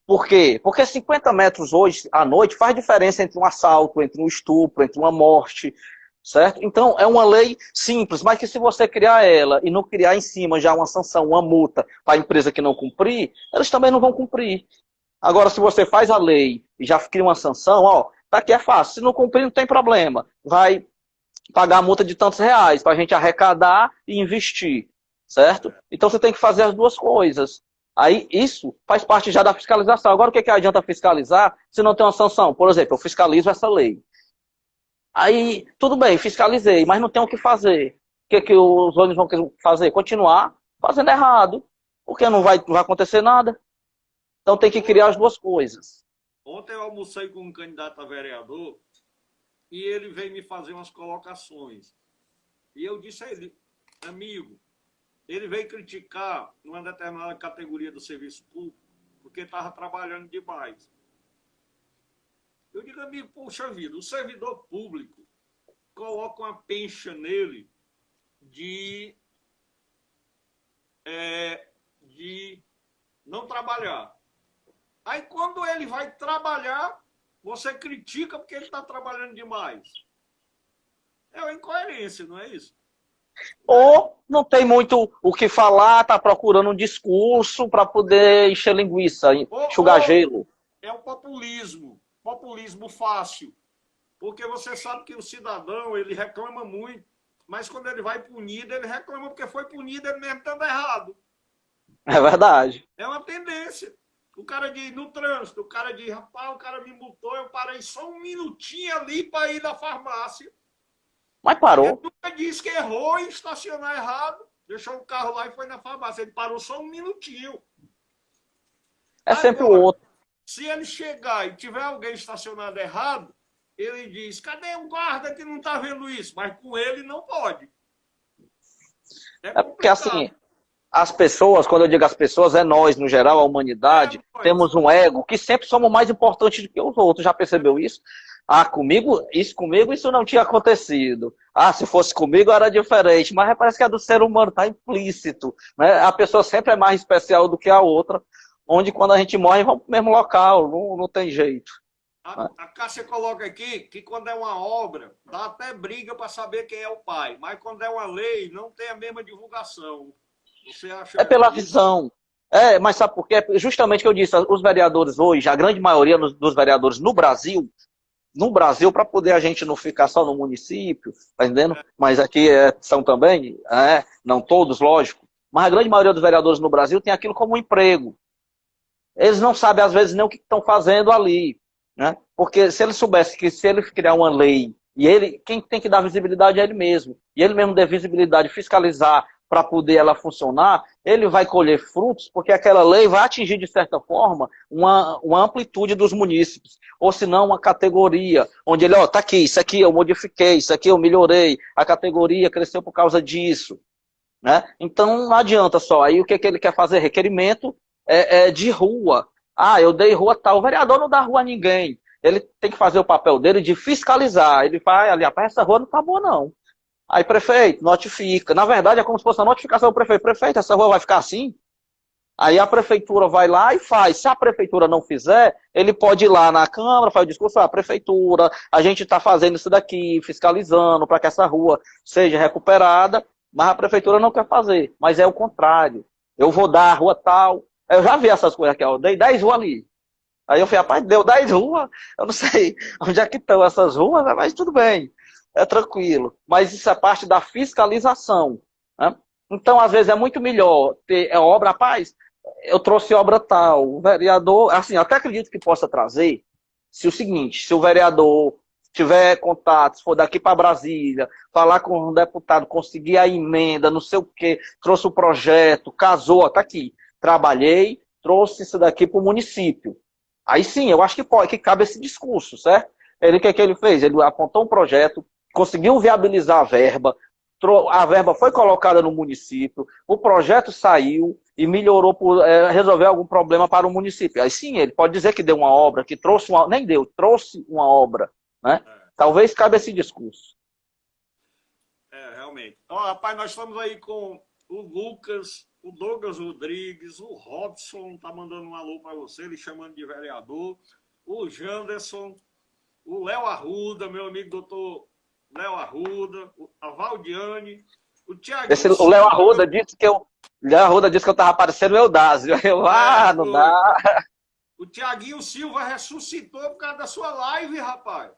Speaker 2: Por quê? Porque 50 metros hoje à noite faz diferença entre um assalto, entre um estupro, entre uma morte, certo? Então é uma lei simples, mas que se você criar ela e não criar em cima já uma sanção, uma multa para a empresa que não cumprir, eles também não vão cumprir. Agora, se você faz a lei e já cria uma sanção, ó, tá aqui é fácil. Se não cumprir, não tem problema. Vai pagar a multa de tantos reais para a gente arrecadar e investir, certo? Então você tem que fazer as duas coisas. Aí isso faz parte já da fiscalização. Agora o que adianta fiscalizar se não tem uma sanção? Por exemplo, eu fiscalizo essa lei. Aí, tudo bem, fiscalizei, mas não tem o que fazer. O que os ônibus vão fazer? Continuar fazendo errado, porque não vai acontecer nada. Então tem que criar as duas coisas.
Speaker 1: Ontem eu almocei com um candidato a vereador e ele veio me fazer umas colocações. E eu disse a ele, amigo, ele veio criticar uma determinada categoria do serviço público porque estava trabalhando demais. Eu digo, amigo, poxa vida, o servidor público coloca uma pencha nele de não trabalhar. Aí quando ele vai trabalhar, você critica porque ele está trabalhando demais. É uma incoerência, não é isso?
Speaker 2: Ou não tem muito o que falar, está procurando um discurso para poder encher linguiça, enxugar gelo.
Speaker 1: É o populismo fácil. Porque você sabe que o cidadão, ele reclama muito, mas quando ele vai punido, ele reclama porque foi punido ele mesmo estando errado.
Speaker 2: É verdade.
Speaker 1: É uma tendência. O cara diz, no trânsito, o cara diz, rapaz, o cara me multou, eu parei só um minutinho ali para ir na farmácia.
Speaker 2: Mas parou.
Speaker 1: Ele nunca disse que errou em estacionar errado, deixou o carro lá e foi na farmácia. Ele parou só um minutinho.
Speaker 2: É sempre o outro.
Speaker 1: Se ele chegar e tiver alguém estacionado errado, ele diz, cadê o guarda que não está vendo isso? Mas com ele não pode.
Speaker 2: É porque assim, as pessoas, quando eu digo as pessoas, é nós, no geral, a humanidade, temos um ego que sempre somos mais importantes do que os outros. Já percebeu isso? Ah, comigo isso não tinha acontecido. Ah, se fosse comigo era diferente. Mas parece que a do ser humano está implícito, né? A pessoa sempre é mais especial do que a outra, onde quando a gente morre vamos para o mesmo local, não tem jeito.
Speaker 1: A Cássia coloca aqui que quando é uma obra, dá até briga para saber quem é o pai. Mas quando é uma lei, não tem a mesma divulgação. Você acha?
Speaker 2: É pela visão. Mas sabe por quê? Justamente o que eu disse, os vereadores hoje, a grande maioria dos vereadores no Brasil, para poder a gente não ficar só no município, tá entendendo? Mas aqui são também, não todos, lógico, mas a grande maioria dos vereadores no Brasil tem aquilo como um emprego. Eles não sabem, às vezes, nem o que estão fazendo ali, né? Porque se ele soubesse que se ele criar uma lei, e quem tem que dar visibilidade é ele mesmo, e ele mesmo der visibilidade, fiscalizar, para poder ela funcionar, ele vai colher frutos, porque aquela lei vai atingir, de certa forma, uma amplitude dos munícipes, ou se não, uma categoria, onde ele, tá aqui, isso aqui eu modifiquei, isso aqui eu melhorei, a categoria cresceu por causa disso, né? Então não adianta só, aí o que ele quer fazer? Requerimento de rua. Ah, eu dei rua tal, o vereador não dá rua a ninguém, ele tem que fazer o papel dele de fiscalizar, ele vai ali, rapaz, essa rua não tá boa não. Aí, prefeito, notifica. Na verdade, é como se fosse a notificação do prefeito. Prefeito, essa rua vai ficar assim? Aí a prefeitura vai lá e faz. Se a prefeitura não fizer, ele pode ir lá na Câmara, faz o discurso, prefeitura, a gente está fazendo isso daqui, fiscalizando para que essa rua seja recuperada, mas a prefeitura não quer fazer. Mas é o contrário. Eu vou dar a rua tal. Eu já vi essas coisas aqui, eu dei 10 ruas ali. Aí eu falei, rapaz, deu 10 ruas, eu não sei onde é que estão essas ruas, mas tudo bem. É tranquilo, mas isso é parte da fiscalização, né? Então, às vezes, é muito melhor ter obra, rapaz, eu trouxe obra tal, o vereador, assim, eu até acredito que possa trazer, se o seguinte, se o vereador tiver contatos, for daqui para Brasília, falar com um deputado, conseguir a emenda, não sei o quê, trouxe o projeto, casou, está aqui, trabalhei, trouxe isso daqui para o município. Aí sim, eu acho que pode, que cabe esse discurso, certo? Ele, o que é que ele fez? Ele apontou um projeto, conseguiu viabilizar a verba foi colocada no município, o projeto saiu e melhorou por resolver algum problema para o município. Aí sim, ele pode dizer que deu uma obra, que trouxe uma, nem deu, trouxe uma obra, né? Talvez cabe esse discurso.
Speaker 1: Realmente. Ó, rapaz, nós estamos aí com o Lucas, o Douglas Rodrigues, o Robson tá mandando um alô para você, ele chamando de vereador, o Janderson, o Léo Arruda, meu amigo doutor Léo Arruda, a Valdiane, o Tiaguinho.
Speaker 2: O Léo Arruda disse que eu. Léo Arruda disse que eu tava parecendo o Eudásio. Não dá.
Speaker 1: O Tiaguinho Silva ressuscitou por causa da sua live, rapaz.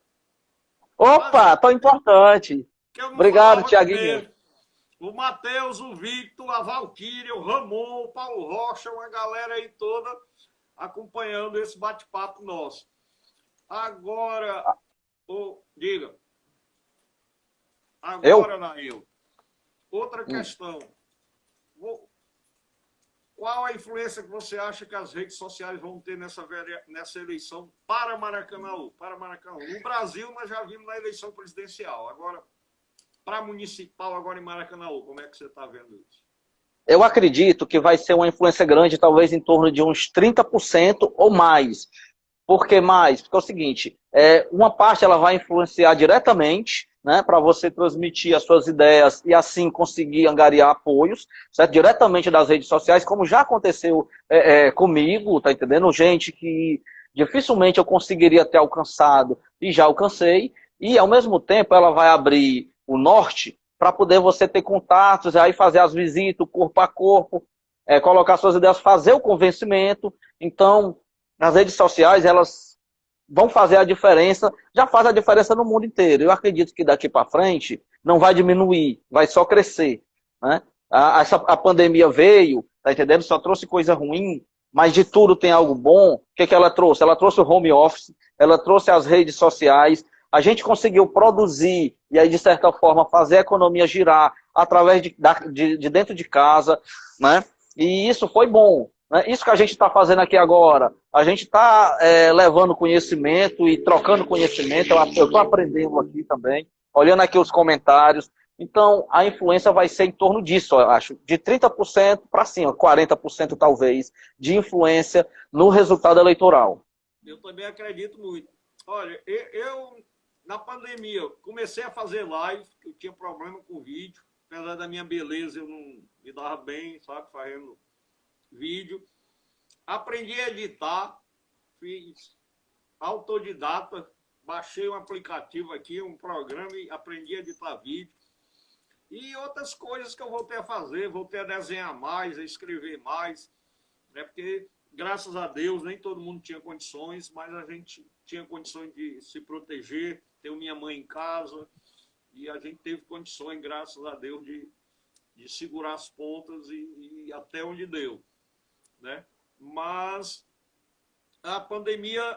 Speaker 2: Opa, tão importante. Obrigado, Tiaguinho.
Speaker 1: O Matheus, o Victor, a Valquíria, o Ramon, o Paulo Rocha, uma galera aí toda acompanhando esse bate-papo nosso. Agora, diga. Agora, Nail, outra questão. Qual a influência que você acha que as redes sociais vão ter nessa eleição para Maracanaú? No Brasil, nós já vimos na eleição presidencial. Agora, para municipal, agora em Maracanaú, como é que você está vendo isso?
Speaker 2: Eu acredito que vai ser uma influência grande, talvez em torno de uns 30% ou mais. Por que mais? Porque é o seguinte, uma parte ela vai influenciar diretamente, né, para você transmitir as suas ideias e assim conseguir angariar apoios, certo? Diretamente das redes sociais, como já aconteceu comigo, tá entendendo? Gente que dificilmente eu conseguiria ter alcançado e já alcancei, e ao mesmo tempo ela vai abrir o norte para poder você ter contatos, aí fazer as visitas, corpo a corpo, colocar suas ideias, fazer o convencimento. Então, as redes sociais, elas vão fazer a diferença, já faz a diferença no mundo inteiro. Eu acredito que daqui para frente não vai diminuir, vai só crescer, né? A pandemia veio, tá entendendo? Só trouxe coisa ruim, mas de tudo tem algo bom. O que ela trouxe? Ela trouxe o home office, ela trouxe as redes sociais, a gente conseguiu produzir e aí, de certa forma, fazer a economia girar através de dentro de casa, né? E isso foi bom. Isso que a gente está fazendo aqui agora, a gente está levando conhecimento e trocando conhecimento, eu estou aprendendo aqui também, olhando aqui os comentários. Então, a influência vai ser em torno disso, eu acho, de 30% para cima, 40% talvez, de influência no resultado eleitoral.
Speaker 1: Eu também acredito muito. Olha, eu na pandemia, comecei a fazer live, eu tinha problema com o vídeo, apesar da minha beleza, eu não me dava bem, sabe, fazendo vídeo. Aprendi a editar, fiz autodidata, baixei um aplicativo aqui, um programa e aprendi a editar vídeo. E outras coisas que eu voltei a fazer, voltei a desenhar mais, a escrever mais, né? Porque, graças a Deus, nem todo mundo tinha condições, mas a gente tinha condições de se proteger. Tenho minha mãe em casa e a gente teve condições, graças a Deus, de segurar as pontas e até onde deu, né? Mas a pandemia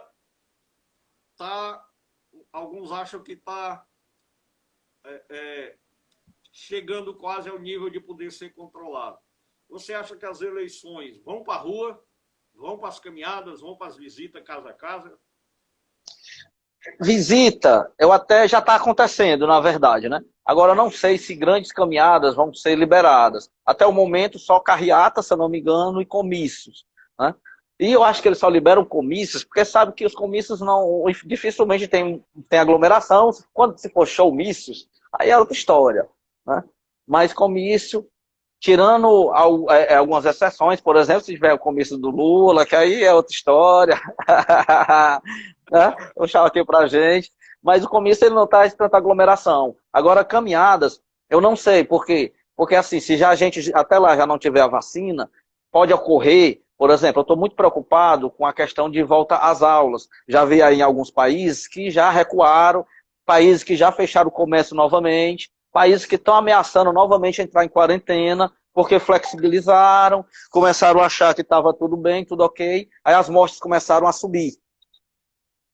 Speaker 1: alguns acham que está chegando quase ao nível de poder ser controlado. Você acha que as eleições vão para a rua, vão para as caminhadas, vão para as visitas casa a casa?
Speaker 2: Visita, eu até já está acontecendo, na verdade, né? Agora, eu não sei se grandes caminhadas vão ser liberadas. Até o momento, só carreata, se eu não me engano, e comícios, né? E eu acho que eles só liberam comícios, porque sabe que os comícios dificilmente tem aglomeração. Quando se for showmícios, aí é outra história, né? Mas comício, tirando algumas exceções, por exemplo, se tiver o comício do Lula, que aí é outra história, né? Vou chamar aqui pra gente. Mas o comício ele não traz tanta aglomeração. Agora, caminhadas, eu não sei, por quê? Porque assim, se já a gente até lá já não tiver a vacina, pode ocorrer, por exemplo, eu estou muito preocupado com a questão de volta às aulas. Já vi aí em alguns países que já recuaram, países que já fecharam o comércio novamente, países que estão ameaçando novamente entrar em quarentena, porque flexibilizaram, começaram a achar que estava tudo bem, tudo ok, aí as mortes começaram a subir.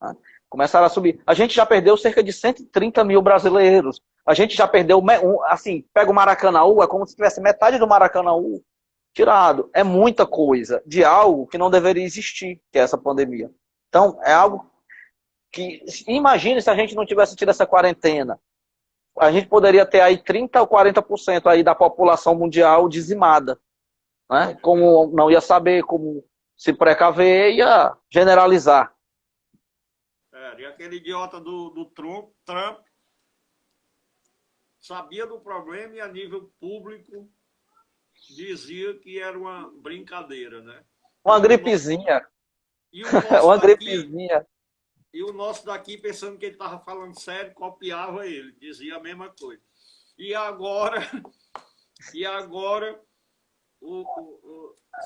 Speaker 2: Né? Começaram a subir. A gente já perdeu cerca de 130 mil brasileiros. A gente já perdeu, assim, pega o Maracanaú, é como se tivesse metade do Maracanaú tirado. É muita coisa de algo que não deveria existir, que é essa pandemia. Então, é algo que, imagine se a gente não tivesse tido essa quarentena. A gente poderia ter aí 30 ou 40% aí da população mundial dizimada. Né? Como não ia saber como se precaver, ia generalizar.
Speaker 1: E aquele idiota do Trump sabia do problema e a nível público dizia que era uma brincadeira, né?
Speaker 2: Uma gripezinha.
Speaker 1: E o nosso
Speaker 2: uma
Speaker 1: daqui,
Speaker 2: gripezinha.
Speaker 1: E o nosso daqui, pensando que ele estava falando sério, copiava ele, dizia a mesma coisa. E agora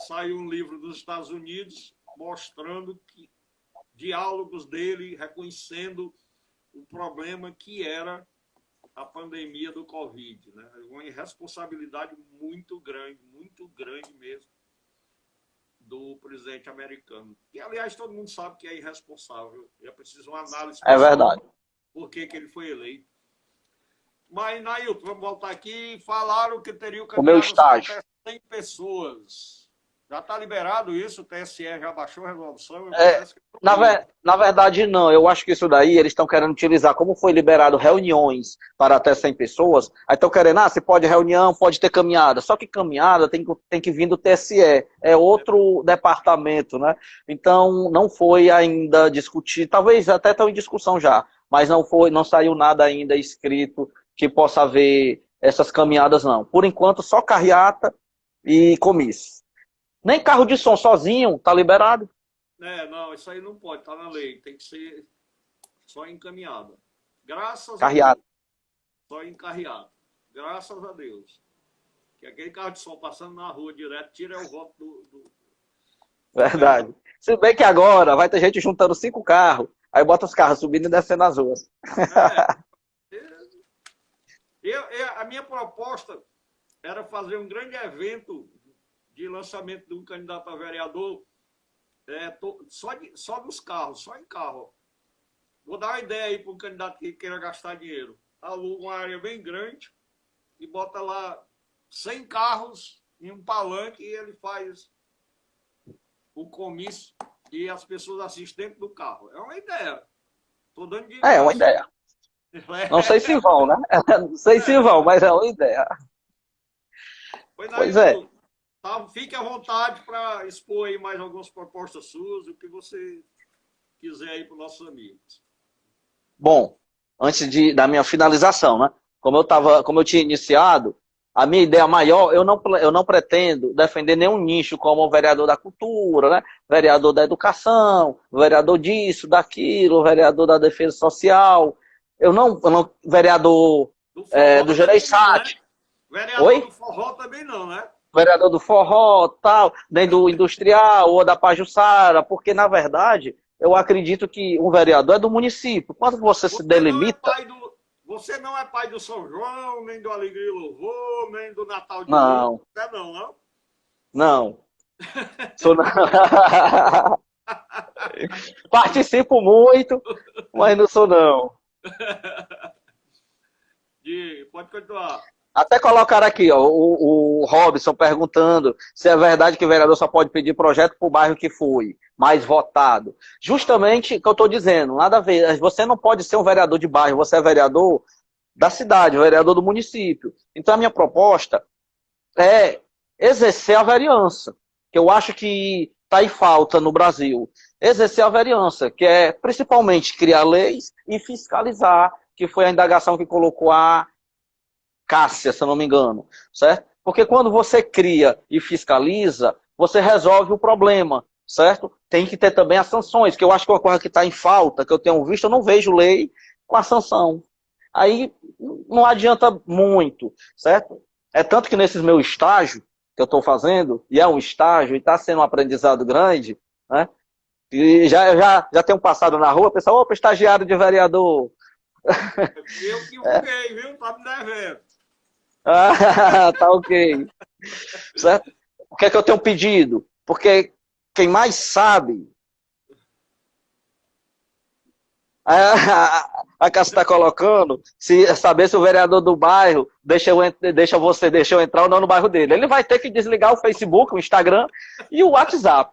Speaker 1: saiu um livro dos Estados Unidos mostrando que diálogos dele, reconhecendo o problema que era a pandemia do Covid, né? Uma irresponsabilidade muito grande mesmo do presidente americano. E, aliás, todo mundo sabe que é irresponsável. É preciso uma análise
Speaker 2: É verdade.
Speaker 1: por que ele foi eleito. Mas, Nailton, vamos voltar aqui. Falaram que teriam
Speaker 2: o meu estágio.
Speaker 1: 100 pessoas. Já está liberado isso? O TSE já baixou a resolução?
Speaker 2: Na verdade, não. Eu acho que isso daí eles estão querendo utilizar, como foi liberado reuniões para até 100 pessoas, aí estão querendo, se pode reunião, pode ter caminhada. Só que caminhada tem que vir do TSE. É outro departamento, né? Então, não foi ainda discutido. Talvez até estão em discussão já, mas não saiu nada ainda escrito que possa haver essas caminhadas, não. Por enquanto, só carreata e comício. Nem carro de som sozinho tá liberado.
Speaker 1: Não, isso aí não pode, tá na lei. Tem que ser só encaminhada. Graças
Speaker 2: carreata.
Speaker 1: a Deus. Só encarreado. Graças a Deus. Que aquele carro de som passando na rua direto tira o voto do...
Speaker 2: Verdade. Se bem que agora vai ter gente juntando 5 carros, aí bota os carros subindo e descendo as ruas.
Speaker 1: A minha proposta era fazer um grande evento de lançamento de um candidato a vereador só dos carros, só em carro. Vou dar uma ideia aí para um candidato que queira gastar dinheiro. Aluga uma área bem grande e bota lá 100 carros em um palanque e ele faz o comício e as pessoas assistem dentro do carro. É uma ideia. Tô dando dinheiro.
Speaker 2: É uma ideia. Não sei se vão, né? Não sei se vão, mas é uma ideia. Pois é.
Speaker 1: Tá, fique à vontade para expor aí mais algumas propostas suas, o que você quiser aí para os nossos amigos.
Speaker 2: Bom, antes da minha finalização, né? Como eu tinha iniciado, a minha ideia maior, eu não pretendo defender nenhum nicho como o vereador da cultura, né? Vereador da educação, vereador disso, daquilo, vereador da defesa social. Vereador do Gereissati.
Speaker 1: Né? Vereador do forró também não, né?
Speaker 2: Vereador do forró, tal, nem do industrial ou da Pajuçara, porque, na verdade, eu acredito que um vereador é do município. Quando você se delimita...
Speaker 1: Você não é pai do São João, nem do Alegria e Louvor, nem do Natal de
Speaker 2: Não.
Speaker 1: Não?
Speaker 2: Não. Sou não. Participo muito, mas não sou não.
Speaker 1: Pode continuar.
Speaker 2: Até colocaram aqui, ó, o Robson perguntando se é verdade que o vereador só pode pedir projeto para o bairro que foi mais votado. Justamente o que eu estou dizendo, nada a ver. Você não pode ser um vereador de bairro, você é vereador da cidade, vereador do município. Então a minha proposta é exercer a vereança, que eu acho que está em falta no Brasil. Exercer a vereança, que é principalmente criar leis e fiscalizar, que foi a indagação que colocou a Cássia, se eu não me engano, certo? Porque quando você cria e fiscaliza, você resolve o problema, certo? Tem que ter também as sanções, que eu acho que é uma coisa que está em falta, que eu tenho visto, eu não vejo lei com a sanção. Aí não adianta muito, certo? É tanto que nesses meus estágios que eu estou fazendo, e é um estágio, e está sendo um aprendizado grande, né? E já tenho passado na rua, pessoal, opa, estagiário de vereador.
Speaker 1: Eu que viu? Tá me devendo.
Speaker 2: Ah, tá ok. Certo? O que é que eu tenho pedido? Porque quem mais sabe, a Cássio está colocando, se saber se o vereador do bairro deixa eu entrar ou não no bairro dele. Ele vai ter que desligar o Facebook, o Instagram e o WhatsApp.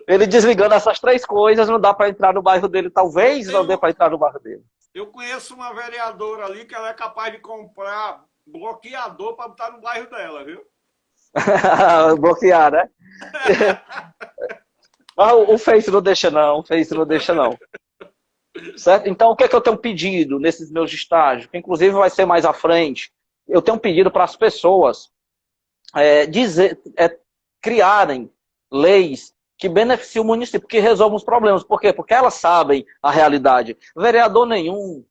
Speaker 2: Ele desligando essas três coisas, não dá para entrar no bairro dele. Talvez não dê para entrar no bairro dele.
Speaker 1: Eu conheço uma vereadora ali que ela é capaz de comprar bloqueador para botar no bairro dela, viu?
Speaker 2: Bloquear, né? O Face não deixa não, o Face não deixa não. Certo? Então, o que é que eu tenho pedido nesses meus estágios? Que inclusive vai ser mais à frente. Eu tenho pedido para as pessoas criarem leis que beneficiem o município, que resolvam os problemas. Por quê? Porque elas sabem a realidade. Vereador nenhum,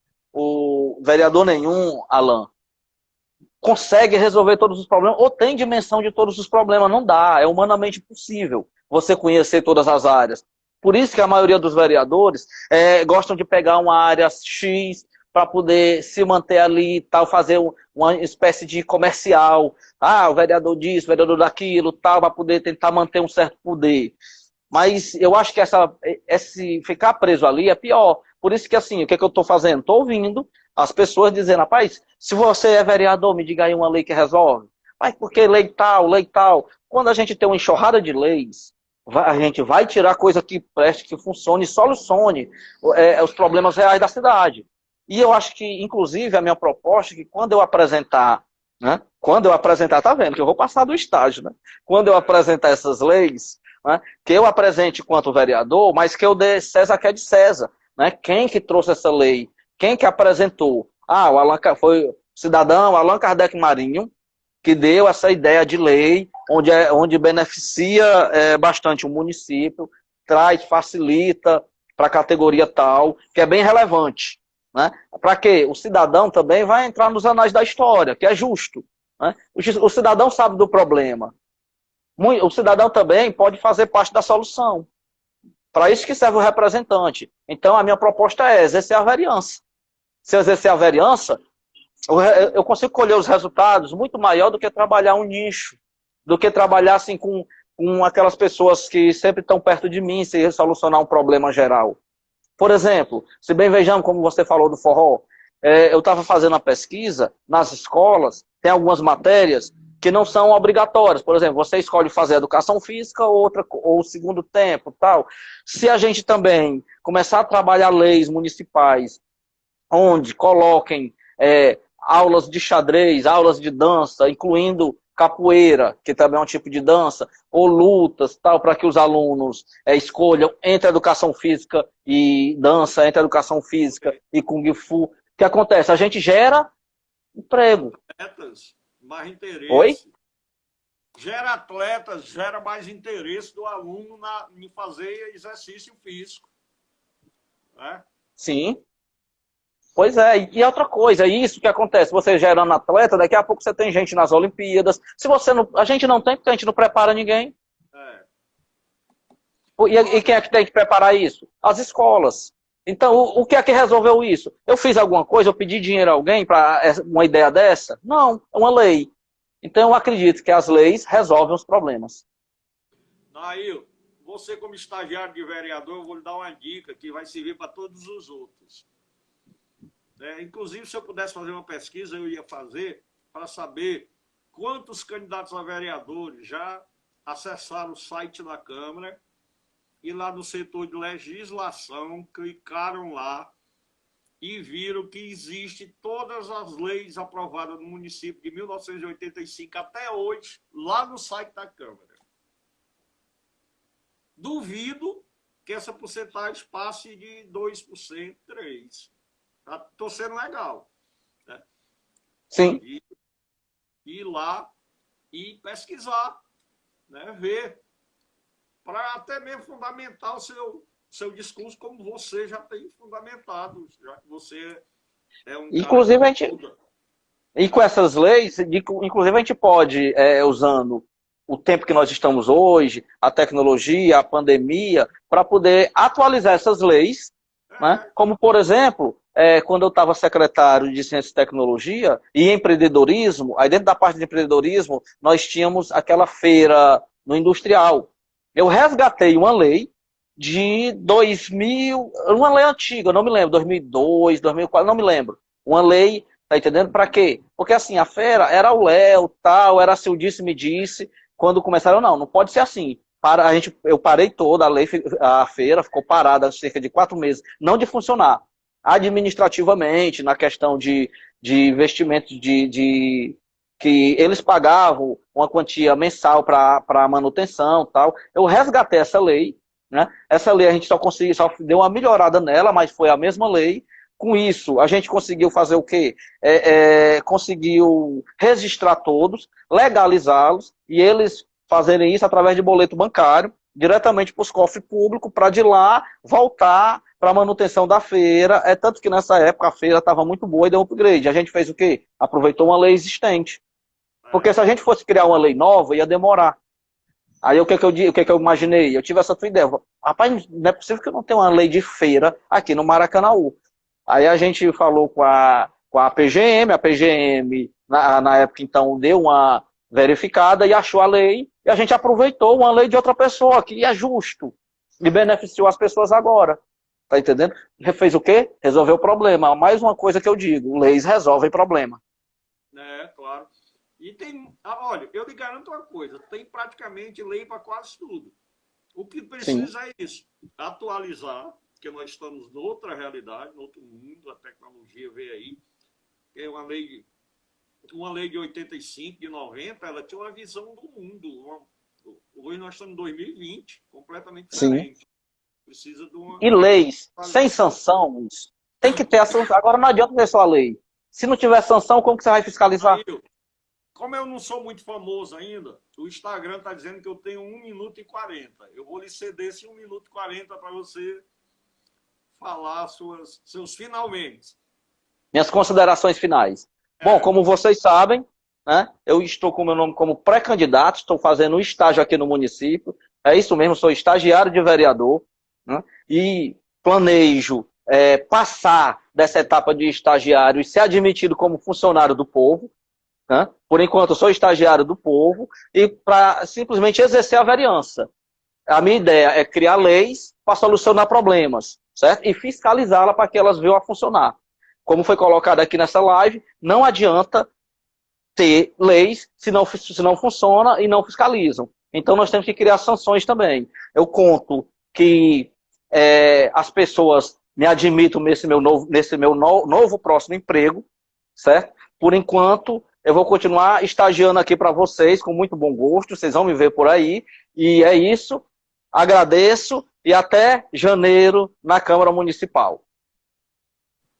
Speaker 2: Alan, consegue resolver todos os problemas ou tem dimensão de todos os problemas. Não dá, é humanamente possível você conhecer todas as áreas. Por isso que a maioria dos vereadores gostam de pegar uma área X para poder se manter ali e tal, fazer uma espécie de comercial. Ah, o vereador disso, o vereador daquilo, tal, para poder tentar manter um certo poder. Mas eu acho que esse ficar preso ali é pior. Por isso que, assim, o que, é que eu estou fazendo? Estou ouvindo as pessoas dizendo, rapaz, se você é vereador, me diga aí uma lei que resolve. Mas porque lei tal, lei tal. Quando a gente tem uma enxurrada de leis, a gente vai tirar coisa que preste, que funcione, solucione os problemas reais da cidade. E eu acho que, inclusive, a minha proposta é que quando eu apresentar, né? Quando eu apresentar, tá vendo que eu vou passar do estágio, né? Quando eu apresentar essas leis, né? Que eu apresente quanto vereador, mas que eu dê César que é de César, né? Quem que trouxe essa lei? Quem que apresentou? Ah, foi o cidadão Allan Kardec Marinho, que deu essa ideia de lei, onde beneficia bastante o município, facilita para a categoria tal, que é bem relevante. Né? Para quê? O cidadão também vai entrar nos anais da história, que é justo. Né? O cidadão sabe do problema. O cidadão também pode fazer parte da solução. Para isso que serve o representante. Então, a minha proposta é exercer a vereança. Se eu exercer a vereança, eu consigo colher os resultados muito maior do que trabalhar um nicho, do que trabalhar assim com aquelas pessoas que sempre estão perto de mim, sem solucionar um problema geral. Por exemplo, se bem vejamos como você falou do forró, eu estava fazendo a pesquisa nas escolas, tem algumas matérias que não são obrigatórias. Por exemplo, você escolhe fazer educação física ou o segundo tempo, tal. Se a gente também começar a trabalhar leis municipais onde coloquem aulas de xadrez, aulas de dança, incluindo capoeira, que também é um tipo de dança, ou lutas, tal, para que os alunos escolham entre educação física e dança, entre educação física e kung fu. O que acontece? A gente gera emprego.
Speaker 1: Atletas, mais interesse.
Speaker 2: Oi?
Speaker 1: Gera atletas, gera mais interesse do aluno em fazer exercício físico. Né?
Speaker 2: Sim. Pois é, e outra coisa, isso que acontece, você gerando atleta, daqui a pouco você tem gente nas Olimpíadas. Se você não, a gente não tem, porque a gente não prepara ninguém. E quem é que tem que preparar isso? As escolas. Então, o que é que resolveu isso? Eu fiz alguma coisa, eu pedi dinheiro a alguém para uma ideia dessa? Não, é uma lei. Então, eu acredito que as leis resolvem os problemas.
Speaker 1: Nail, você como estagiário de vereador, eu vou lhe dar uma dica que vai servir para todos os outros. Inclusive, se eu pudesse fazer uma pesquisa, eu ia fazer para saber quantos candidatos a vereadores já acessaram o site da Câmara e lá no setor de legislação clicaram lá e viram que existem todas as leis aprovadas no município de 1985 até hoje, lá no site da Câmara. Duvido que essa porcentagem passe de 2%, 3%. Estou sendo legal. Né?
Speaker 2: Sim.
Speaker 1: Ir lá e pesquisar, né? Ver, para até mesmo fundamentar o seu discurso, como você já tem fundamentado, já que você é um
Speaker 2: inclusive, e com essas leis, inclusive a gente pode, usando o tempo que nós estamos hoje, a tecnologia, a pandemia, para poder atualizar essas leis né? Como, por exemplo, quando eu estava secretário de Ciência e Tecnologia e empreendedorismo, aí dentro da parte de empreendedorismo, nós tínhamos aquela feira no industrial. Eu resgatei uma lei de 2000, uma lei antiga, eu não me lembro, 2002, 2004, não me lembro. Uma lei, tá entendendo? Para quê? Porque assim, a feira era o Léo, tal, era assim, o disse-me disse, quando começaram, não pode ser assim. Eu parei toda, a feira ficou parada há cerca de 4 meses, não de funcionar, administrativamente, na questão de investimentos que eles pagavam uma quantia mensal para manutenção tal. Eu resgatei essa lei, né? Essa lei a gente só deu uma melhorada nela, mas foi a mesma lei. Com isso, a gente conseguiu fazer o quê? Conseguiu registrar todos, legalizá-los, e eles fazerem isso através de boleto bancário, diretamente para os cofres públicos, para de lá voltar para a manutenção da feira. É tanto que nessa época a feira estava muito boa e deu um upgrade. A gente fez o quê? Aproveitou uma lei existente. Porque se a gente fosse criar uma lei nova, ia demorar. Aí o que que eu imaginei? Eu tive essa tua ideia. Rapaz, não é possível que eu não tenha uma lei de feira aqui no Maracanãú. Aí a gente falou com a PGM, na época então deu uma verificada e achou a lei, e a gente aproveitou uma lei de outra pessoa, que é justo, e beneficiou as pessoas agora. Tá entendendo? Fez o quê? Resolveu o problema. Mais uma coisa que eu digo, leis resolvem problema.
Speaker 1: Claro. E tem, olha, eu lhe garanto uma coisa, tem praticamente lei para quase tudo. O que precisa é isso, atualizar, porque nós estamos noutra realidade, noutro mundo, a tecnologia veio aí, é uma lei de 85, de 90, ela tinha uma visão do mundo. Hoje nós estamos em 2020, completamente diferente. Sim. Precisa de uma...
Speaker 2: E leis sem sanções, tem que ter a sanção. Agora não adianta ter só a lei. Se não tiver sanção, como que você vai fiscalizar?
Speaker 1: Como eu não sou muito famoso ainda, o Instagram está dizendo que eu tenho 1 minuto e 40. Eu vou lhe ceder esse 1 minuto e 40 para você falar seus finalmente.
Speaker 2: Minhas considerações finais. Bom, como vocês sabem, né, eu estou com o meu nome como pré-candidato, estou fazendo um estágio aqui no município. É isso mesmo, sou estagiário de vereador, né, e planejo passar dessa etapa de estagiário e ser admitido como funcionário do povo. Né? Por enquanto, eu sou estagiário do povo e para simplesmente exercer a vereança. A minha ideia é criar leis para solucionar problemas, certo? E fiscalizá-la para que elas venham a funcionar. Como foi colocado aqui nessa live, não adianta ter leis se não funciona e não fiscalizam. Então, nós temos que criar sanções também. Eu conto que as pessoas me admitam nesse meu novo próximo emprego, certo? Por enquanto, eu vou continuar estagiando aqui para vocês com muito bom gosto, vocês vão me ver por aí, e é isso. Agradeço e até janeiro na Câmara Municipal.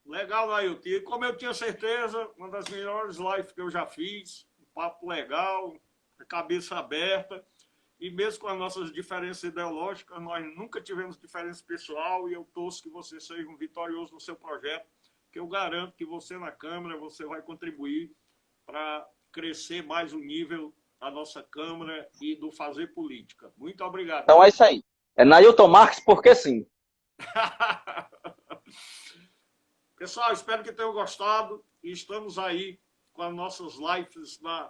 Speaker 1: Legal, Nailton. E como eu tinha certeza, uma das melhores lives que eu já fiz, um papo legal, a cabeça aberta, e mesmo com as nossas diferenças ideológicas, nós nunca tivemos diferença pessoal, e eu torço que você seja um vitorioso no seu projeto, que eu garanto que você na Câmara, você vai contribuir para crescer mais o nível da nossa Câmara e do fazer política. Muito obrigado.
Speaker 2: Então é isso aí. É Nailton Marques porque sim.
Speaker 1: Pessoal, espero que tenham gostado e estamos aí com as nossas lives na